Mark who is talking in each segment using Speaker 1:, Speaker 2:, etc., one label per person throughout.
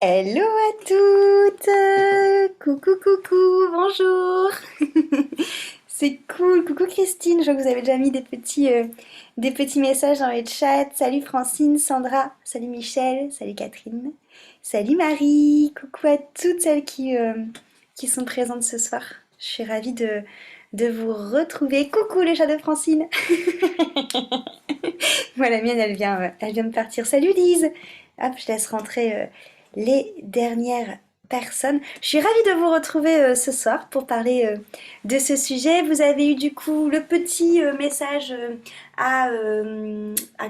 Speaker 1: Hello à toutes! Coucou, coucou, bonjour! C'est cool, coucou Christine, je vois que vous avez déjà mis des petits messages dans le chat. Salut Francine, Sandra, salut Michel, salut Catherine, salut Marie, coucou à toutes celles qui sont présentes ce soir. Je suis ravie de vous retrouver. Coucou les chats de Francine! Moi, la mienne, elle vient de partir. Salut Lise! Hop, je laisse rentrer les dernières personnes. Je suis ravie de vous retrouver ce soir pour parler de ce sujet. Vous avez eu du coup le petit message à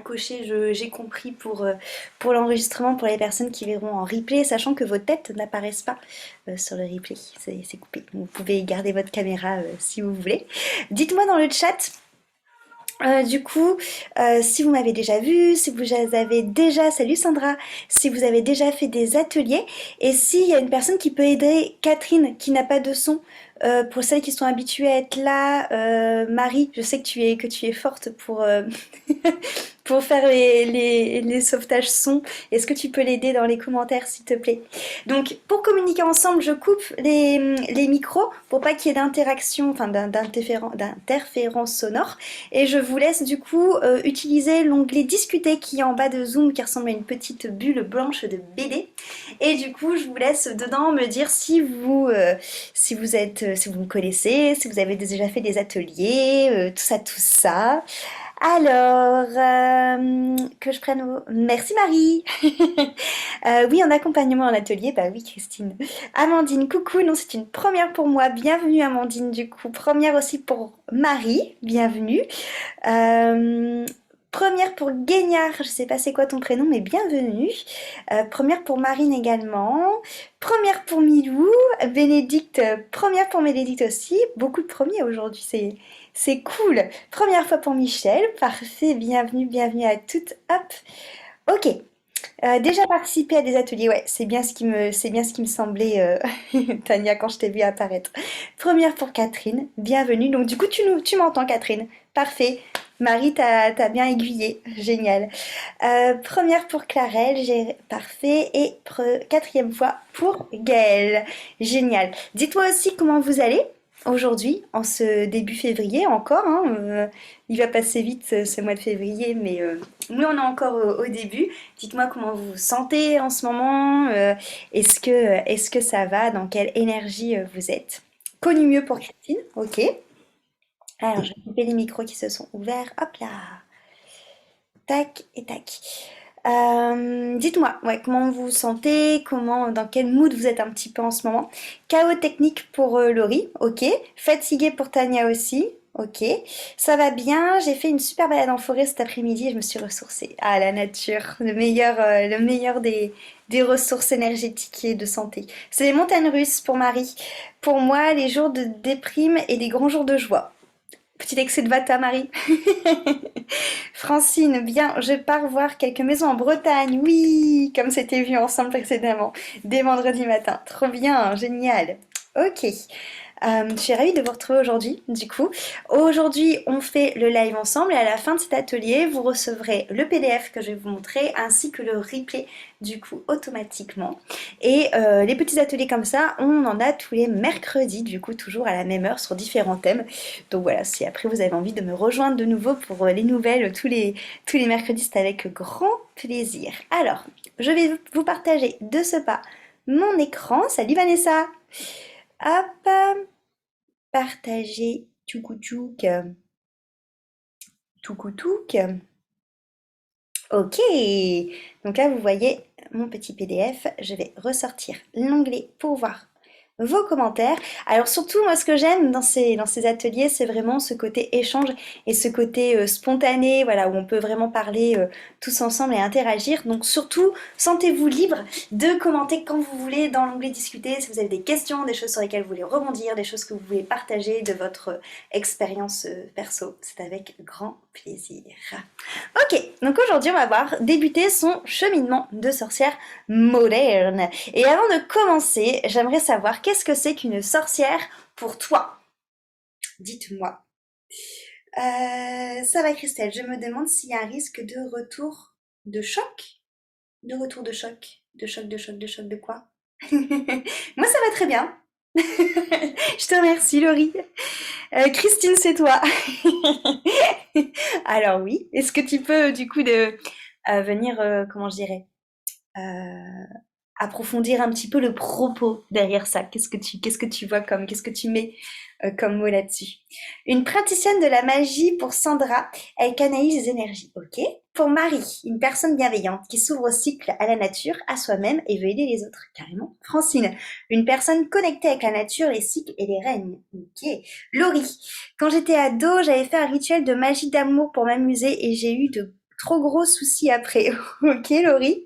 Speaker 1: cocher, j'ai compris, pour l'enregistrement, pour les personnes qui verront en replay, sachant que vos têtes n'apparaissent pas sur le replay. C'est coupé. Vous pouvez garder votre caméra si vous voulez. Dites-moi dans le chat. Si vous m'avez déjà vu, si vous avez déjà, salut Sandra, si vous avez déjà fait des ateliers, et s'il y a une personne qui peut aider Catherine qui n'a pas de son, pour celles qui sont habituées à être là, Marie, je sais que tu es forte pour faire les sauvetages son. Est-ce que tu peux l'aider dans les commentaires s'il te plaît? Donc pour communiquer ensemble, je coupe les micros pour pas qu'il y ait d'interaction, enfin d'interférence sonore. Et je vous laisse du coup utiliser l'onglet discuter qui est en bas de Zoom qui ressemble à une petite bulle blanche de BD. Et du coup, je vous laisse dedans me dire si vous me connaissez, si vous avez déjà fait des ateliers, tout ça, tout ça. Alors, que je prenne vos... Merci Marie. Oui, en accompagnement en atelier, bah oui Christine. Amandine, coucou, non c'est une première pour moi, bienvenue Amandine du coup. Première aussi pour Marie, bienvenue. Euh, Première pour Guignard, je sais pas c'est quoi ton prénom, mais bienvenue. Première pour Marine également. Première pour Milou. Bénédicte, première pour Bénédicte aussi. Beaucoup de premiers aujourd'hui, c'est cool. Première fois pour Michel, parfait, bienvenue, bienvenue à toutes. Hop, ok. Déjà participé à des ateliers, ouais, c'est bien ce qui me semblait, Tania, quand je t'ai vu apparaître. Première pour Catherine, bienvenue. Donc du coup, tu m'entends, Catherine. Parfait. Marie, t'as bien aiguillé, génial. Première pour Clarelle, parfait. Et quatrième fois pour Gaëlle, génial. Dites-moi aussi comment vous allez aujourd'hui, en ce début février encore, hein, il va passer vite ce mois de février, mais nous on est encore au début. Dites-moi comment vous vous sentez en ce moment. Est-ce que ça va? Dans quelle énergie vous êtes? Connu mieux pour Christine. Ok. Alors, je vais couper les micros qui se sont ouverts. Hop là. Tac et tac. Dites-moi, ouais, comment vous vous sentez? Dans quel mood vous êtes un petit peu en ce moment? Chaos technique pour Laurie. Ok. Fatigué pour Tania aussi. Ok, ça va bien. J'ai fait une super balade en forêt cet après-midi et je me suis ressourcée. Ah, la nature, le meilleur des ressources énergétiques et de santé. C'est les montagnes russes pour Marie. Pour moi, les jours de déprime et des grands jours de joie. Petit excès de vata, Marie. Francine, bien, je pars voir quelques maisons en Bretagne. Oui, comme c'était vu ensemble précédemment, dès vendredi matin. Trop bien, génial. Ok. Je suis ravie de vous retrouver aujourd'hui, du coup. Aujourd'hui, on fait le live ensemble et à la fin de cet atelier, vous recevrez le PDF que je vais vous montrer ainsi que le replay, du coup, automatiquement. Et les petits ateliers comme ça, on en a tous les mercredis, du coup, toujours à la même heure sur différents thèmes. Donc voilà, si après vous avez envie de me rejoindre de nouveau pour les nouvelles tous les mercredis, c'est avec grand plaisir. Alors, je vais vous partager de ce pas mon écran. Salut Vanessa! Hop, partager, tchouk, touk. Ok, donc là vous voyez mon petit PDF. Je vais ressortir l'onglet pour voir vos commentaires. Alors surtout, moi ce que j'aime dans ces ateliers, c'est vraiment ce côté échange et ce côté spontané, voilà, où on peut vraiment parler tous ensemble et interagir. Donc surtout, sentez-vous libre de commenter quand vous voulez dans l'onglet discuter, si vous avez des questions, des choses sur lesquelles vous voulez rebondir, des choses que vous voulez partager de votre expérience perso. C'est avec grand plaisir. Ok, donc aujourd'hui on va voir débuter son cheminement de sorcière moderne. Et avant de commencer, j'aimerais savoir qu'est-ce que c'est qu'une sorcière pour toi? Dites-moi. Ça va Christelle, je me demande s'il y a un risque de retour de choc? De retour de choc. De choc, de choc, de choc, de quoi? Moi, ça va très bien. Je te remercie, Laurie. Christine, c'est toi. Alors oui, est-ce que tu peux du coup venir, comment je dirais, euh, approfondir un petit peu le propos derrière ça? Qu'est-ce que tu vois comme, qu'est-ce que tu mets comme mot là-dessus? Une praticienne de la magie pour Sandra, elle canalise les énergies, ok? Pour Marie, une personne bienveillante qui s'ouvre au cycle, à la nature, à soi-même et veut aider les autres, carrément. Francine, une personne connectée avec la nature, les cycles et les règnes, ok? Laurie, quand j'étais ado, j'avais fait un rituel de magie d'amour pour m'amuser et j'ai eu de trop gros soucis après, ok Laurie?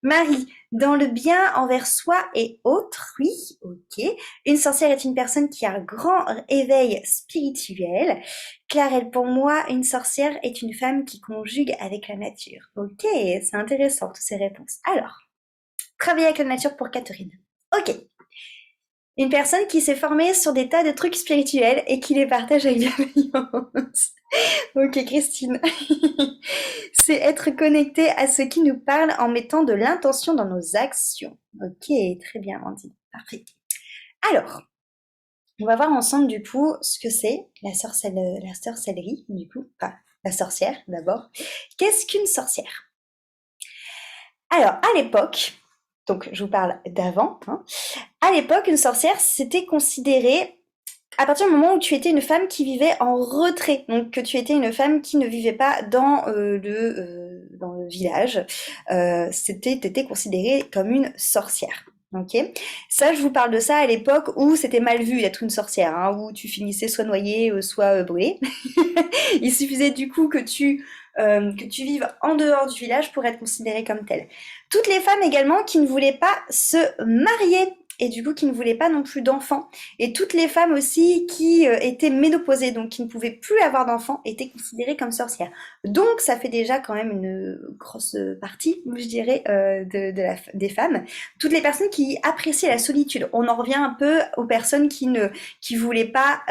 Speaker 1: Marie, dans le bien envers soi et autrui, ok. Une sorcière est une personne qui a un grand éveil spirituel. Clarelle, pour moi, une sorcière est une femme qui conjugue avec la nature. Ok, c'est intéressant toutes ces réponses. Alors, travailler avec la nature pour Catherine. Ok, une personne qui s'est formée sur des tas de trucs spirituels et qui les partage avec bienveillance. Ok, Christine. C'est être connecté à ce qui nous parle en mettant de l'intention dans nos actions. Ok, très bien, Amandine. Parfait. Alors, on va voir ensemble du coup ce que c'est la sorcellerie, du coup, enfin, la sorcière d'abord. Qu'est-ce qu'une sorcière? Alors, à l'époque, donc je vous parle d'avant, hein, à l'époque, une sorcière, c'était considéré à partir du moment où tu étais une femme qui vivait en retrait, donc que tu étais une femme qui ne vivait pas dans le village, t'étais considérée comme une sorcière. Ok, ça je vous parle de ça à l'époque où c'était mal vu d'être une sorcière, hein, où tu finissais soit noyée, soit brûlée. Il suffisait du coup que tu vives en dehors du village pour être considérée comme telle. Toutes les femmes également qui ne voulaient pas se marier et du coup qui ne voulaient pas non plus d'enfants. Et toutes les femmes aussi qui étaient ménopausées, donc qui ne pouvaient plus avoir d'enfants, étaient considérées comme sorcières. Donc ça fait déjà quand même une grosse partie, je dirais, des femmes. Toutes les personnes qui appréciaient la solitude. On en revient un peu aux personnes qui voulaient pas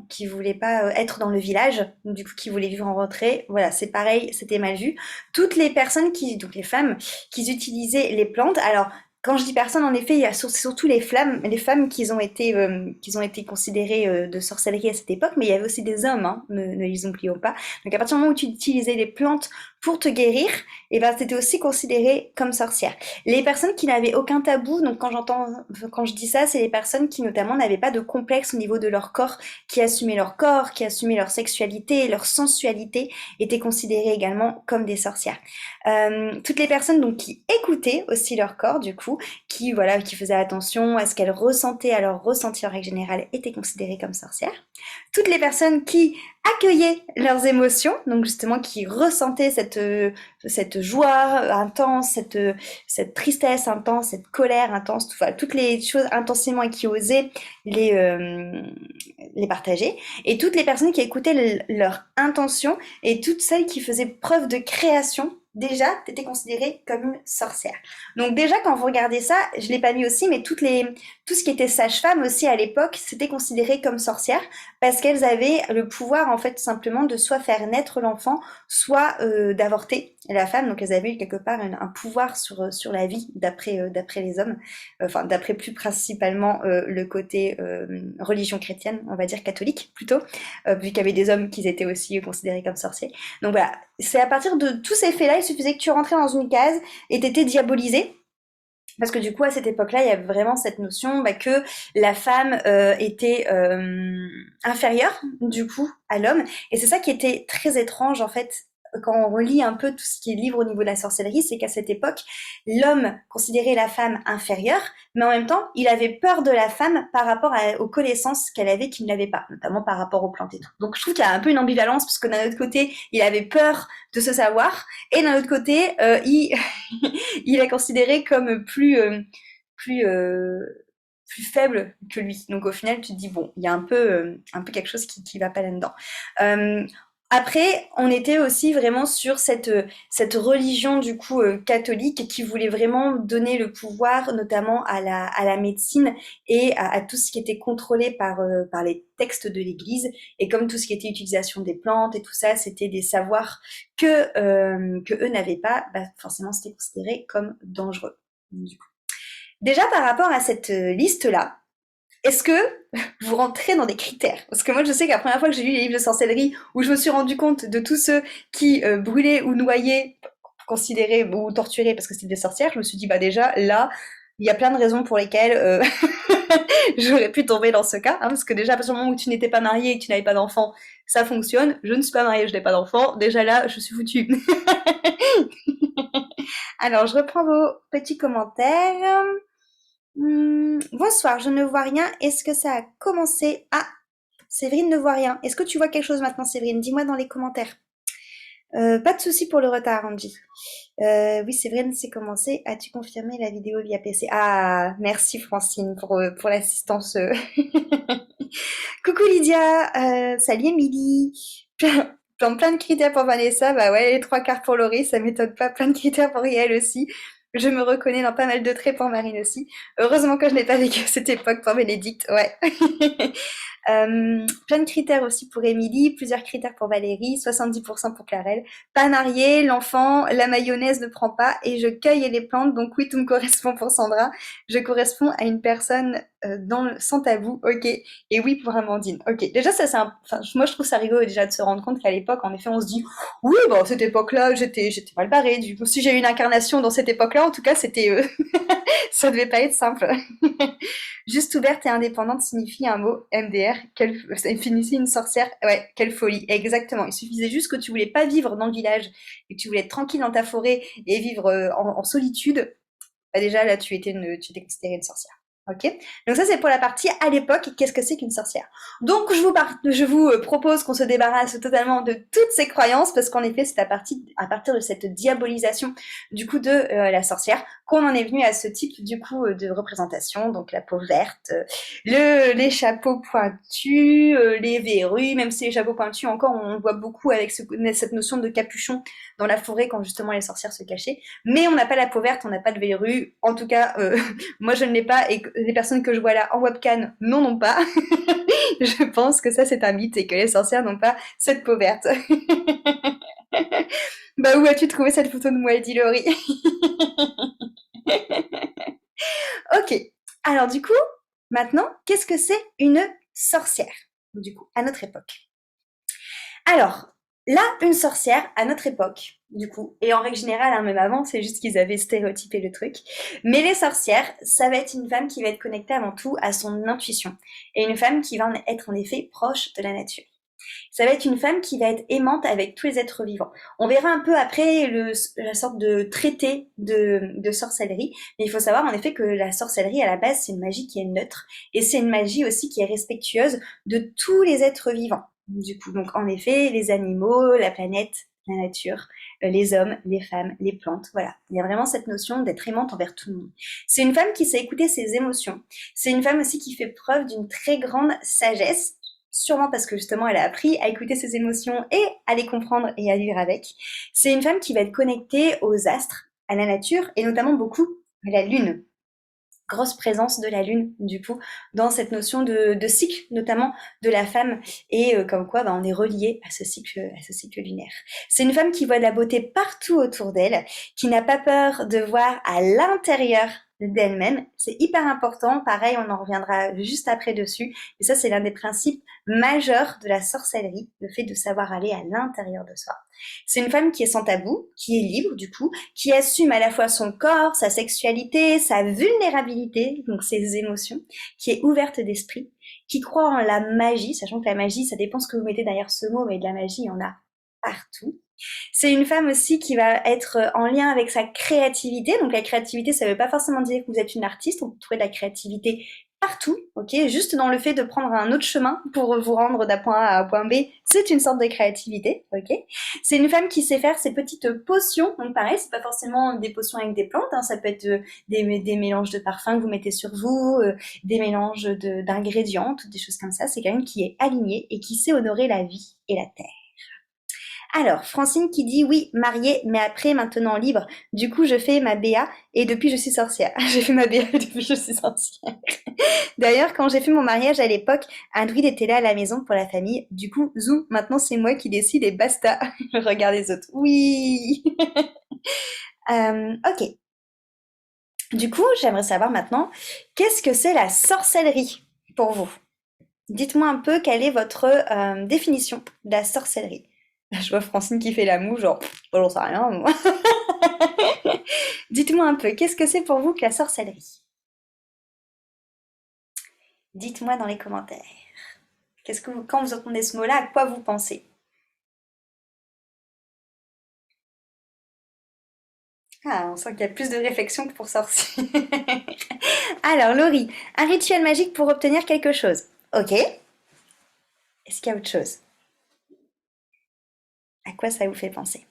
Speaker 1: qui voulaient pas être dans le village, du coup qui voulaient vivre en retrait. Voilà, c'est pareil, c'était mal vu. Toutes les personnes donc les femmes, qui utilisaient les plantes. Alors, quand je dis personnes, en effet, il y a surtout les femmes qui ont été considérées de sorcellerie à cette époque, mais il y avait aussi des hommes, hein, ne les oublions pas. Donc à partir du moment où tu utilisais les plantes pour te guérir, et ben c'était aussi considéré comme sorcière. Les personnes qui n'avaient aucun tabou, donc quand je dis ça, c'est les personnes qui notamment n'avaient pas de complexe au niveau de leur corps, qui assumaient leur corps, qui assumaient leur sexualité, leur sensualité, étaient considérées également comme des sorcières. Toutes les personnes donc qui écoutaient aussi leur corps, du coup, qui faisaient attention à ce qu'elles ressentaient, à leur ressenti en règle générale, étaient considérées comme sorcières. Toutes les personnes qui accueillaient leurs émotions, donc justement qui ressentaient cette joie intense, cette tristesse intense, cette colère intense, toutes les choses intensément et qui osaient les, euh, les partager. Et toutes les personnes qui écoutaient leur intention et toutes celles qui faisaient preuve de création, déjà, t'étais considérée comme une sorcière. Donc déjà, quand vous regardez ça, je l'ai pas mis aussi, mais tout ce qui était sage-femme aussi à l'époque, c'était considéré comme sorcière parce qu'elles avaient le pouvoir, en fait, simplement de soit faire naître l'enfant, soit d'avorter la femme. Donc elles avaient eu quelque part un pouvoir sur la vie d'après les hommes, enfin d'après plus principalement le côté religion chrétienne, on va dire catholique plutôt, vu qu'il y avait des hommes qui étaient aussi considérés comme sorciers. Donc voilà, c'est à partir de tous ces faits-là, il suffisait que tu rentrais dans une case et t'étais diabolisé. Parce que du coup, à cette époque-là, il y avait vraiment cette notion que la femme était inférieure, du coup, à l'homme. Et c'est ça qui était très étrange, en fait, quand on relit un peu tout ce qui est livre au niveau de la sorcellerie, c'est qu'à cette époque, l'homme considérait la femme inférieure, mais en même temps, il avait peur de la femme par rapport aux connaissances qu'elle avait qu'il n'avait pas, notamment par rapport aux plantes et tout. Donc je trouve qu'il y a un peu une ambivalence, parce que d'un autre côté, il avait peur de se savoir, et d'un autre côté, il est considéré comme plus, euh, plus faible que lui. Donc au final, tu te dis, bon, il y a un peu quelque chose qui va pas là-dedans. Euh, Après, on était aussi vraiment sur cette religion du coup catholique qui voulait vraiment donner le pouvoir notamment à la médecine et à tout ce qui était contrôlé par les textes de l'Église. Et comme tout ce qui était utilisation des plantes et tout ça, c'était des savoirs que eux n'avaient pas, bah, forcément c'était considéré comme dangereux. Du coup. Déjà par rapport à cette liste-là, est-ce que vous rentrez dans des critères? Parce que moi, je sais que la première fois que j'ai lu les livres de sorcellerie, où je me suis rendu compte de tous ceux qui brûlaient ou noiaient, considérés ou torturés parce que c'était des sorcières, je me suis dit, bah déjà, là, il y a plein de raisons pour lesquelles j'aurais pu tomber dans ce cas, hein, parce que déjà, à partir du moment où tu n'étais pas marié et que tu n'avais pas d'enfant, ça fonctionne. Je ne suis pas mariée, je n'ai pas d'enfant. Déjà là, je suis foutue. Alors, je reprends vos petits commentaires. Bonsoir, je ne vois rien. Est-ce que ça a commencé? Ah, Séverine ne voit rien. Est-ce que tu vois quelque chose maintenant, Séverine? Dis-moi dans les commentaires. Pas de souci pour le retard, Angie. Oui, Séverine, c'est commencé. As-tu confirmé la vidéo via PC? Ah, merci Francine pour l'assistance. Coucou Lydia, salut Émilie. Plein de critères pour Vanessa, bah ouais, les trois quarts pour Laurie, ça m'étonne pas. Plein de critères pour Riel aussi. Je me reconnais dans pas mal de traits pour Marine aussi. Heureusement que je n'ai pas vécu cette époque pour Bénédicte, ouais. Plein de critères aussi pour Émilie, plusieurs critères pour Valérie, 70% pour Clarelle. Pas mariée, l'enfant, la mayonnaise ne prend pas et je cueille les plantes, donc oui, tout me correspond pour Sandra. Je corresponds à une personne sans tabou, ok. Et oui pour Amandine, ok. Déjà, ça c'est enfin, moi je trouve ça rigolo déjà de se rendre compte qu'à l'époque, en effet, on se dit, oui, bon, cette époque-là, j'étais mal barrée. Du coup, si j'ai eu une incarnation dans cette époque-là, en tout cas, c'était, ça devait pas être simple. Juste ouverte et indépendante signifie un mot MDR. Ça finissait une sorcière. Ouais, quelle folie. Exactement. Il suffisait juste que tu voulais pas vivre dans le village et que tu voulais être tranquille dans ta forêt et vivre en solitude. Bah déjà, là, tu étais considérée une sorcière. Ok. Donc ça, c'est pour la partie à l'époque. Qu'est-ce que c'est qu'une sorcière? Donc je vous propose qu'on se débarrasse totalement de toutes ces croyances parce qu'en effet, c'est à partir de cette diabolisation du coup de la sorcière qu'on en est venu à ce type du coup de représentation. Donc la peau verte, les chapeaux pointus, les verrues. Même si les chapeaux pointus, encore, on le voit beaucoup avec cette notion de capuchon dans la forêt quand justement les sorcières se cachaient. Mais on n'a pas la peau verte, on n'a pas de verrues. En tout cas, moi je ne l'ai pas et les personnes que je vois là en webcam n'ont pas. Je pense que ça c'est un mythe et que les sorcières n'ont pas cette peau verte. Bah où as-tu trouvé cette photo de moi, Eddie Laurie? Ok. Alors du coup, maintenant, qu'est-ce que c'est une sorcière? Du coup, à notre époque. Alors, là, une sorcière, à notre époque, du coup, et en règle générale, hein, même avant, c'est juste qu'ils avaient stéréotypé le truc. Mais les sorcières, ça va être une femme qui va être connectée avant tout à son intuition. Et une femme qui va être en effet proche de la nature. Ça va être une femme qui va être aimante avec tous les êtres vivants. On verra un peu après la sorte de traité de sorcellerie, mais il faut savoir en effet que la sorcellerie à la base c'est une magie qui est neutre et c'est une magie aussi qui est respectueuse de tous les êtres vivants. Du coup, donc en effet, les animaux, la planète, la nature, les hommes, les femmes, les plantes, voilà. Il y a vraiment cette notion d'être aimante envers tout le monde. C'est une femme qui sait écouter ses émotions. C'est une femme aussi qui fait preuve d'une très grande sagesse sûrement parce que justement elle a appris à écouter ses émotions et à les comprendre et à vivre avec. C'est une femme qui va être connectée aux astres, à la nature et notamment beaucoup à la lune. Grosse présence de la lune du coup dans cette notion de cycle notamment de la femme et comme quoi bah, on est relié à ce cycle lunaire. C'est une femme qui voit de la beauté partout autour d'elle, qui n'a pas peur de voir à l'intérieur d'elle-même. C'est hyper important. Pareil, on en reviendra juste après dessus. Et ça, c'est l'un des principes majeurs de la sorcellerie, le fait de savoir aller à l'intérieur de soi. C'est une femme qui est sans tabou, qui est libre du coup, qui assume à la fois son corps, sa sexualité, sa vulnérabilité, donc ses émotions, qui est ouverte d'esprit, qui croit en la magie, sachant que la magie, ça dépend ce que vous mettez derrière ce mot, mais de la magie, il y en a partout. C'est une femme aussi qui va être en lien avec sa créativité. Donc la créativité, ça ne veut pas forcément dire que vous êtes une artiste. On peut trouver de la créativité partout, ok. Juste dans le fait de prendre un autre chemin pour vous rendre d'un point A à un point B, c'est une sorte de créativité, ok. C'est une femme qui sait faire ses petites potions. Donc pareil, c'est pas forcément des potions avec des plantes. Hein, ça peut être des mélanges de parfums que vous mettez sur vous, des mélanges d'ingrédients, toutes des choses comme ça. C'est quelqu'un qui est aligné et qui sait honorer la vie et la terre. Alors, Francine qui dit oui, mariée, mais après, maintenant libre. Du coup, je fais ma BA et depuis, je suis sorcière. J'ai fait ma BA et depuis, je suis sorcière. D'ailleurs, quand j'ai fait mon mariage à l'époque, un druide était là à la maison pour la famille. Du coup, zoom, maintenant, c'est moi qui décide et basta. Regarde les autres. Oui. Ok. Du coup, j'aimerais savoir maintenant, qu'est-ce que c'est la sorcellerie pour vous? Dites-moi un peu quelle est votre définition de la sorcellerie. Je vois Francine qui fait la moue, genre, j'en sais rien, moi. Dites-moi un peu, qu'est-ce que c'est pour vous que la sorcellerie? Dites-moi dans les commentaires. Quand vous entendez ce mot-là, à quoi vous pensez? Ah, on sent qu'il y a plus de réflexion que pour sorcier. Alors, Laurie, un rituel magique pour obtenir quelque chose. Ok. Est-ce qu'il y a autre chose? À quoi ça vous fait penser?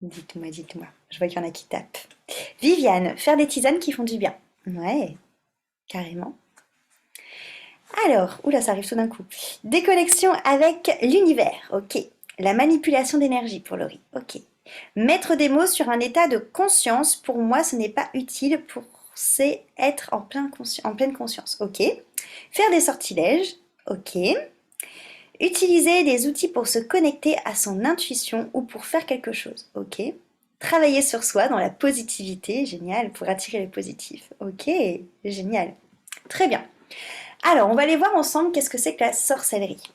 Speaker 1: Dites-moi, dites-moi. Je vois qu'il y en a qui tapent. Viviane, faire des tisanes qui font du bien. Ouais, carrément. Alors, oula, ça arrive tout d'un coup. Déconnexion avec l'univers. Ok. La manipulation d'énergie pour Laurie. Ok. Mettre des mots sur un état de conscience, pour moi, ce n'est pas utile pour c'est être en pleine conscience. Ok. Faire des sortilèges. Ok. Utiliser des outils pour se connecter à son intuition ou pour faire quelque chose. Ok. Travailler sur soi dans la positivité. Génial. Pour attirer le positif. Ok. Génial. Très bien. Alors, on va aller voir ensemble qu'est-ce que c'est que la sorcellerie.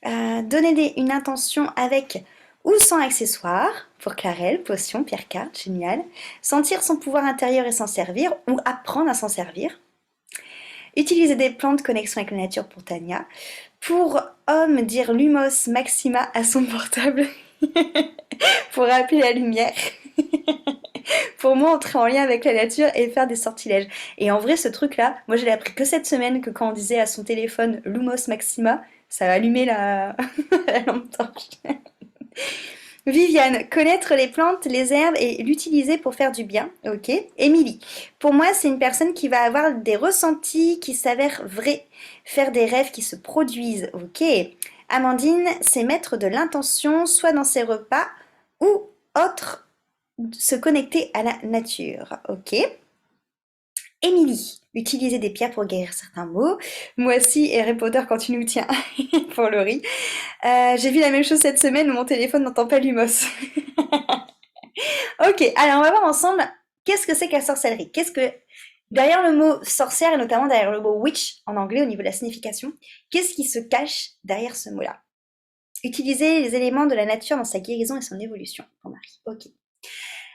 Speaker 1: Donner une intention avec ou sans accessoire, pour Clarelle, potion, pierre carte, génial. Sentir son pouvoir intérieur et s'en servir, ou apprendre à s'en servir. Utiliser des plantes, connexion avec la nature pour Tania. Pour homme, dire Lumos Maxima à son portable pour appeler la lumière. Pour moi, entrer en lien avec la nature et faire des sortilèges. Et en vrai, ce truc-là, moi je l'ai appris que cette semaine, que quand on disait à son téléphone Lumos Maxima, ça a allumé la, la lampe torche. Viviane, connaître les plantes, les herbes et l'utiliser pour faire du bien. Ok. Émilie, pour moi, c'est une personne qui va avoir des ressentis qui s'avèrent vrais, faire des rêves qui se produisent. Ok. Amandine, c'est mettre de l'intention, soit dans ses repas ou autre, se connecter à la nature. Ok. Émilie, utiliser des pierres pour guérir certains maux. Moi aussi, Harry Potter quand tu nous tiens pour Laurie. J'ai vu la même chose cette semaine où mon téléphone n'entend pas Lumos. Ok, alors on va voir ensemble qu'est-ce que c'est que la sorcellerie. Qu'est-ce que derrière le mot sorcière et notamment derrière le mot witch en anglais au niveau de la signification, qu'est-ce qui se cache derrière ce mot-là? Utiliser les éléments de la nature dans sa guérison et son évolution pour Marie. Ok.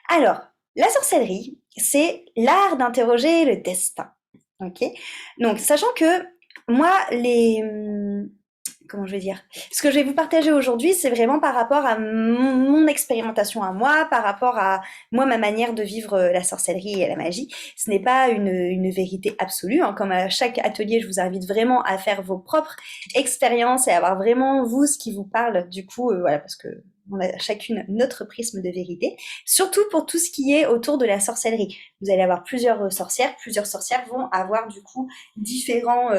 Speaker 1: Alors, la sorcellerie, c'est l'art d'interroger le destin. Ok. Donc, sachant que moi, comment je vais dire? Ce que je vais vous partager aujourd'hui, c'est vraiment par rapport à mon expérimentation à moi, par rapport à moi, ma manière de vivre la sorcellerie et la magie. Ce n'est pas une vérité absolue, hein. Comme à chaque atelier, je vous invite vraiment à faire vos propres expériences et à avoir vraiment, vous, ce qui vous parle. Du coup, voilà, parce que on a chacune notre prisme de vérité. Surtout pour tout ce qui est autour de la sorcellerie. Vous allez avoir plusieurs sorcières vont avoir du coup différents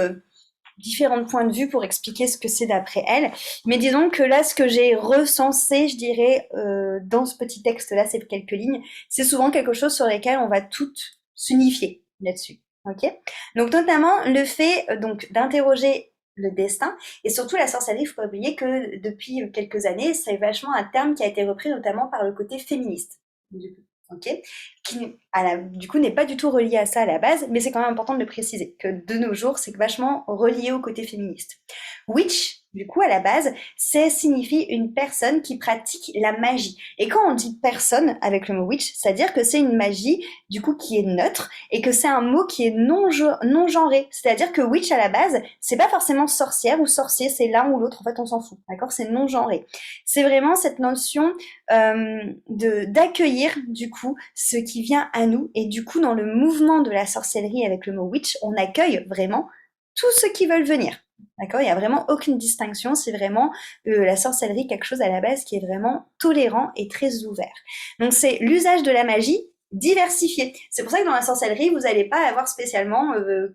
Speaker 1: points de vue pour expliquer ce que c'est d'après elle. Mais disons que là, ce que j'ai recensé, je dirais, dans ce petit texte-là, ces quelques lignes, c'est souvent quelque chose sur lesquelles on va toutes s'unifier là-dessus. Ok. Donc notamment le fait donc d'interroger le destin et surtout la sorcellerie. Il faut pas oublier que depuis quelques années, c'est vachement un terme qui a été repris notamment par le côté féministe. Ok, qui du coup n'est pas du tout relié à ça à la base, mais c'est quand même important de le préciser, que de nos jours c'est vachement relié au côté féministe. Witch, du coup à la base, c'est signifie une personne qui pratique la magie. Et quand on dit personne avec le mot witch, c'est-à-dire que c'est une magie du coup qui est neutre et que c'est un mot qui est non genré. C'est-à-dire que witch à la base, c'est pas forcément sorcière ou sorcier, c'est l'un ou l'autre, en fait on s'en fout, d'accord? C'est non genré. C'est vraiment cette notion d'accueillir du coup ce qui vient à nous et du coup dans le mouvement de la sorcellerie avec le mot witch on accueille vraiment tous ceux qui veulent venir, d'accord, il n'y a vraiment aucune distinction, c'est vraiment la sorcellerie quelque chose à la base qui est vraiment tolérant et très ouvert. Donc c'est l'usage de la magie diversifié. C'est pour ça que dans la sorcellerie, vous n'allez pas avoir spécialement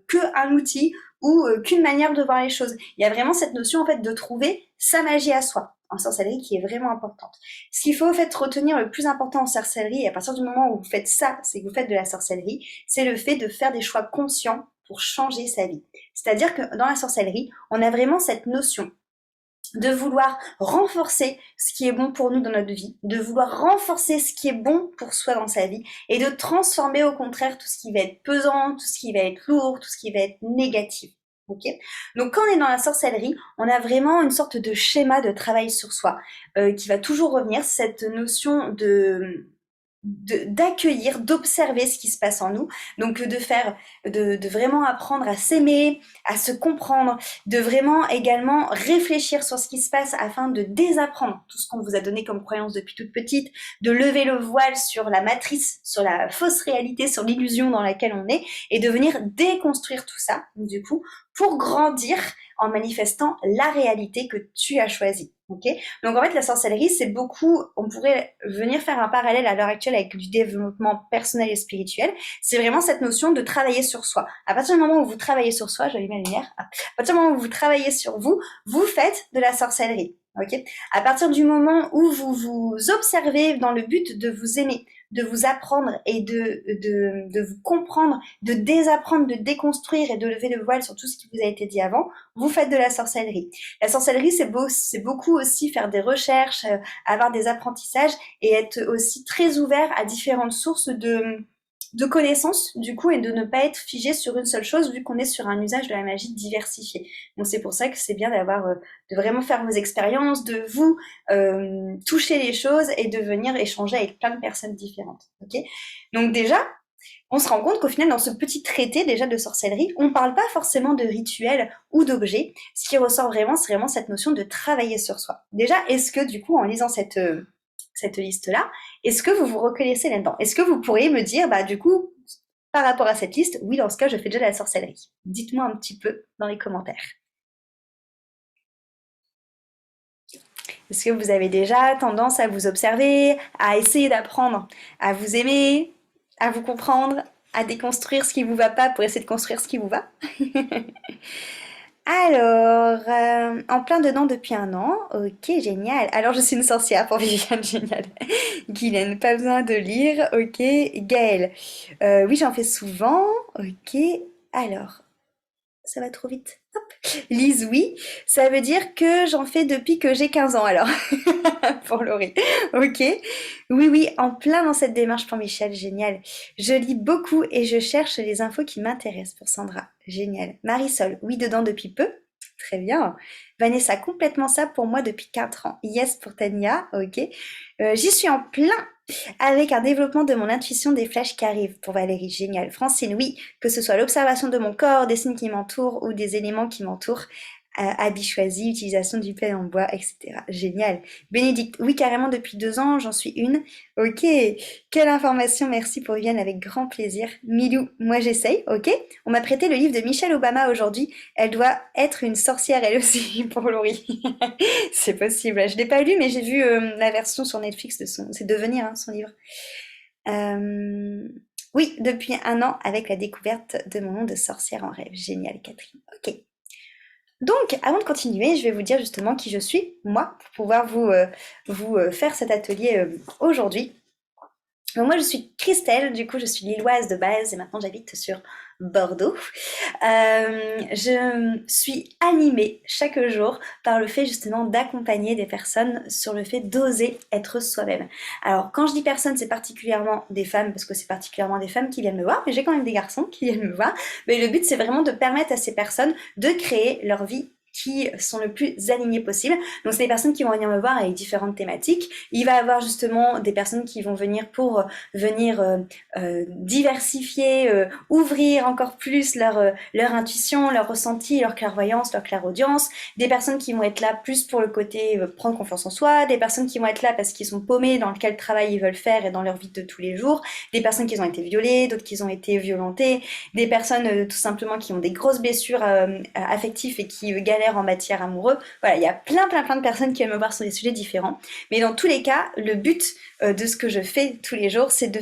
Speaker 1: qu'un outil ou qu'une manière de voir les choses. Il y a vraiment cette notion en fait de trouver sa magie à soi en sorcellerie qui est vraiment importante. Ce qu'il faut en fait retenir le plus important en sorcellerie, et à partir du moment où vous faites ça, c'est que vous faites de la sorcellerie, c'est le fait de faire des choix conscients pour changer sa vie. C'est-à-dire que dans la sorcellerie, on a vraiment cette notion de vouloir renforcer ce qui est bon pour nous dans notre vie, de vouloir renforcer ce qui est bon pour soi dans sa vie, et de transformer au contraire tout ce qui va être pesant, tout ce qui va être lourd, tout ce qui va être négatif. Okay. Donc quand on est dans la sorcellerie, on a vraiment une sorte de schéma de travail sur soi qui va toujours revenir, cette notion d'accueillir, d'observer ce qui se passe en nous, donc de vraiment apprendre à s'aimer, à se comprendre, de vraiment également réfléchir sur ce qui se passe afin de désapprendre tout ce qu'on vous a donné comme croyance depuis toute petite, de lever le voile sur la matrice, sur la fausse réalité, sur l'illusion dans laquelle on est, et de venir déconstruire tout ça, du coup, pour grandir en manifestant la réalité que tu as choisie. Okay. Donc en fait, la sorcellerie, c'est beaucoup, on pourrait venir faire un parallèle à l'heure actuelle avec du développement personnel et spirituel. C'est vraiment cette notion de travailler sur soi. À partir du moment où vous travaillez sur soi, j'allume la lumière, à partir du moment où vous travaillez sur vous, vous faites de la sorcellerie. Okay. À partir du moment où vous vous observez dans le but de vous aimer, de vous apprendre et de vous comprendre, de désapprendre, de déconstruire et de lever le voile sur tout ce qui vous a été dit avant, vous faites de la sorcellerie. La sorcellerie, c'est beaucoup aussi faire des recherches, avoir des apprentissages et être aussi très ouvert à différentes sources de connaissances, du coup, et de ne pas être figé sur une seule chose, vu qu'on est sur un usage de la magie diversifié. Donc c'est pour ça que c'est bien de vraiment faire vos expériences, de vous toucher les choses et de venir échanger avec plein de personnes différentes. Okay. Donc déjà, on se rend compte qu'au final, dans ce petit traité déjà de sorcellerie, on ne parle pas forcément de rituels ou d'objets. Ce qui ressort vraiment, c'est vraiment cette notion de travailler sur soi. Déjà, est-ce que du coup, en lisant cette liste-là, est-ce que vous vous reconnaissez là-dedans? Est-ce que vous pourriez me dire, bah du coup, par rapport à cette liste, oui, dans ce cas, je fais déjà de la sorcellerie. Dites-moi un petit peu dans les commentaires. Est-ce que vous avez déjà tendance à vous observer, à essayer d'apprendre, à vous aimer, à vous comprendre, à déconstruire ce qui vous va pas pour essayer de construire ce qui vous va? Alors, en plein dedans depuis un an. Ok, génial. Alors, je suis une sorcière pour Viviane, génial. Guylaine, pas besoin de lire. Ok, Gaëlle. Oui, j'en fais souvent. Ok, alors, ça va trop vite. Hop. Lise, oui. Ça veut dire que j'en fais depuis que j'ai 15 ans, alors. Pour Laurie. Ok. Oui, oui, en plein dans cette démarche pour Michel, génial. Je lis beaucoup et je cherche les infos qui m'intéressent pour Sandra. Génial. Marisol, oui, dedans depuis peu. Très bien. Vanessa, complètement ça pour moi depuis 4 ans. Yes pour Tania, ok. J'y suis en plein avec un développement de mon intuition des flashs qui arrivent pour Valérie, génial. Francine, oui, que ce soit l'observation de mon corps, des signes qui m'entourent ou des éléments qui m'entourent. Habits choisis, utilisation du pain en bois, etc. Génial. Bénédicte, oui, carrément depuis 2 ans, j'en suis une. Ok, quelle information, merci pour Viviane, avec grand plaisir. Milou, moi j'essaye, ok. On m'a prêté le livre de Michelle Obama aujourd'hui. Elle doit être une sorcière elle aussi pour Laurie. C'est possible. Je l'ai pas lu, mais j'ai vu la version sur Netflix de son. C'est Devenir, hein, son livre. Oui, depuis un an avec la découverte de mon nom de sorcière en rêve. Génial, Catherine. Ok. Donc, avant de continuer, je vais vous dire justement qui je suis, moi, pour pouvoir vous faire cet atelier aujourd'hui. Donc moi, je suis Christelle, du coup, je suis lilloise de base et maintenant j'habite sur Bordeaux. Je suis animée chaque jour par le fait justement d'accompagner des personnes sur le fait d'oser être soi-même. Alors, quand je dis personnes, c'est particulièrement des femmes, parce que c'est particulièrement des femmes qui viennent me voir, mais j'ai quand même des garçons qui viennent me voir. Mais le but, c'est vraiment de permettre à ces personnes de créer leur vie qui sont le plus alignés possible. Donc c'est des personnes qui vont venir me voir avec différentes thématiques. Il va y avoir justement des personnes qui vont venir pour venir diversifier, ouvrir encore plus leur intuition, leur ressenti, leur clairvoyance, leur clairaudience. Des personnes qui vont être là plus pour le côté prendre confiance en soi. Des personnes qui vont être là parce qu'ils sont paumés dans quel travail ils veulent faire et dans leur vie de tous les jours. Des personnes qui ont été violées, d'autres qui ont été violentées. Des personnes tout simplement qui ont des grosses blessures affectives et qui galèrent en matière amoureuse. Voilà, il y a plein de personnes qui viennent me voir sur des sujets différents. Mais dans tous les cas, le but de ce que je fais tous les jours, c'est de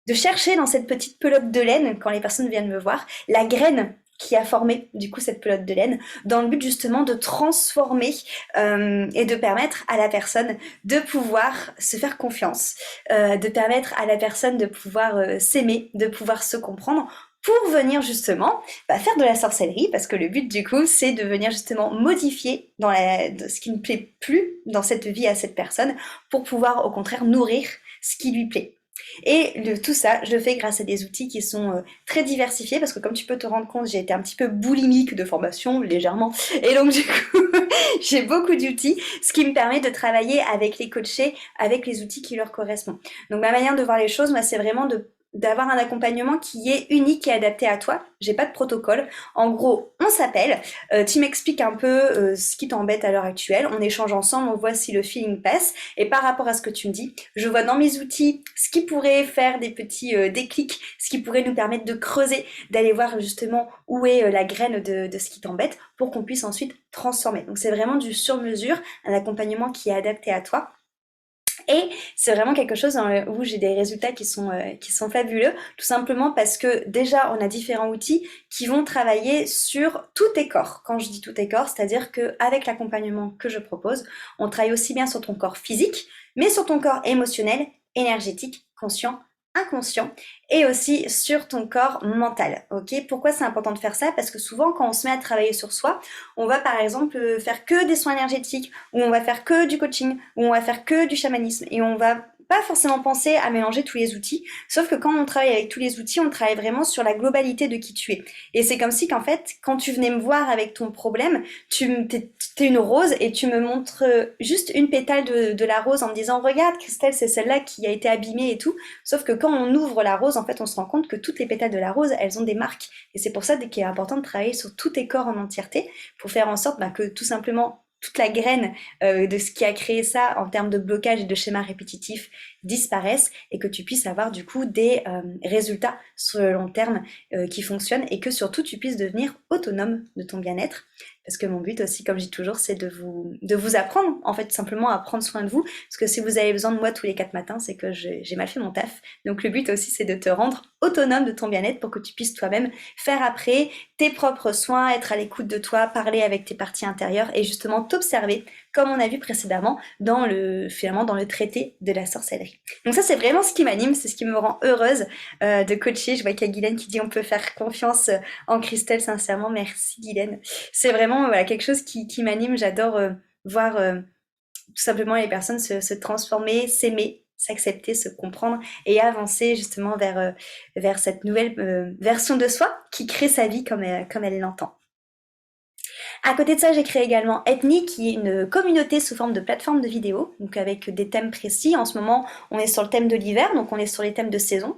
Speaker 1: de chercher dans cette petite pelote de laine, quand les personnes viennent me voir, la graine qui a formé du coup cette pelote de laine, dans le but justement de transformer et de permettre à la personne de pouvoir se faire confiance, de permettre à la personne de pouvoir s'aimer, de pouvoir se comprendre, pour venir justement faire de la sorcellerie, parce que le but du coup c'est de venir justement modifier ce qui ne plaît plus dans cette vie à cette personne, pour pouvoir au contraire nourrir ce qui lui plaît. Et tout ça, je le fais grâce à des outils qui sont très diversifiés, parce que comme tu peux te rendre compte, j'ai été un petit peu boulimique de formation, légèrement, et donc du coup, j'ai beaucoup d'outils, ce qui me permet de travailler avec les coachés, avec les outils qui leur correspondent. Donc ma manière de voir les choses, moi, c'est vraiment d'avoir un accompagnement qui est unique et adapté à toi. J'ai pas de protocole. En gros, on s'appelle, tu m'expliques un peu ce qui t'embête à l'heure actuelle, on échange ensemble, on voit si le feeling passe, et par rapport à ce que tu me dis, je vois dans mes outils ce qui pourrait faire des petits déclics, ce qui pourrait nous permettre de creuser, d'aller voir justement où est la graine de ce qui t'embête, pour qu'on puisse ensuite transformer. Donc c'est vraiment du sur-mesure, un accompagnement qui est adapté à toi. Et c'est vraiment quelque chose où j'ai des résultats qui sont fabuleux, tout simplement parce que déjà on a différents outils qui vont travailler sur tous tes corps. Quand je dis tous tes corps, c'est-à-dire qu'avec l'accompagnement que je propose, on travaille aussi bien sur ton corps physique, mais sur ton corps émotionnel, énergétique, conscient, inconscient, et aussi sur ton corps mental. Ok, pourquoi c'est important de faire ça? Parce que souvent quand on se met à travailler sur soi, on va par exemple faire que des soins énergétiques, ou on va faire que du coaching, ou on va faire que du chamanisme, et on va pas forcément penser à mélanger tous les outils, sauf que quand on travaille avec tous les outils, on travaille vraiment sur la globalité de qui tu es. Et c'est comme si qu'en fait, quand tu venais me voir avec ton problème, t'es une rose et tu me montres juste une pétale de la rose en me disant regarde Christelle, c'est celle-là qui a été abîmée et tout. Sauf que quand on ouvre la rose, en fait, on se rend compte que toutes les pétales de la rose, elles ont des marques. Et c'est pour ça qu'il est important de travailler sur tous tes corps en entièreté, pour faire en sorte que tout simplement toute la graine de ce qui a créé ça en termes de blocage et de schémas répétitifs disparaissent, et que tu puisses avoir du coup des résultats sur le long terme qui fonctionnent, et que surtout tu puisses devenir autonome de ton bien-être. Parce que mon but aussi, comme je dis toujours, c'est de vous apprendre, en fait, simplement à prendre soin de vous. Parce que si vous avez besoin de moi tous les 4 matins, c'est que j'ai mal fait mon taf. Donc le but aussi, c'est de te rendre autonome de ton bien-être, pour que tu puisses toi-même faire après tes propres soins, être à l'écoute de toi, parler avec tes parties intérieures, et justement t'observer, comme on a vu précédemment finalement dans le traité de la sorcellerie. Donc ça, c'est vraiment ce qui m'anime, c'est ce qui me rend heureuse de coacher. Je vois qu'il y a Guylaine qui dit on peut faire confiance en Christelle, sincèrement, merci Guylaine. C'est vraiment voilà, quelque chose qui m'anime, j'adore voir tout simplement les personnes se transformer, s'aimer, s'accepter, se comprendre, et avancer justement vers cette nouvelle version de soi qui crée sa vie comme elle l'entend. À côté de ça, j'ai créé également Ethnie, qui est une communauté sous forme de plateforme de vidéos, donc avec des thèmes précis. En ce moment, on est sur le thème de l'hiver, donc on est sur les thèmes de saison.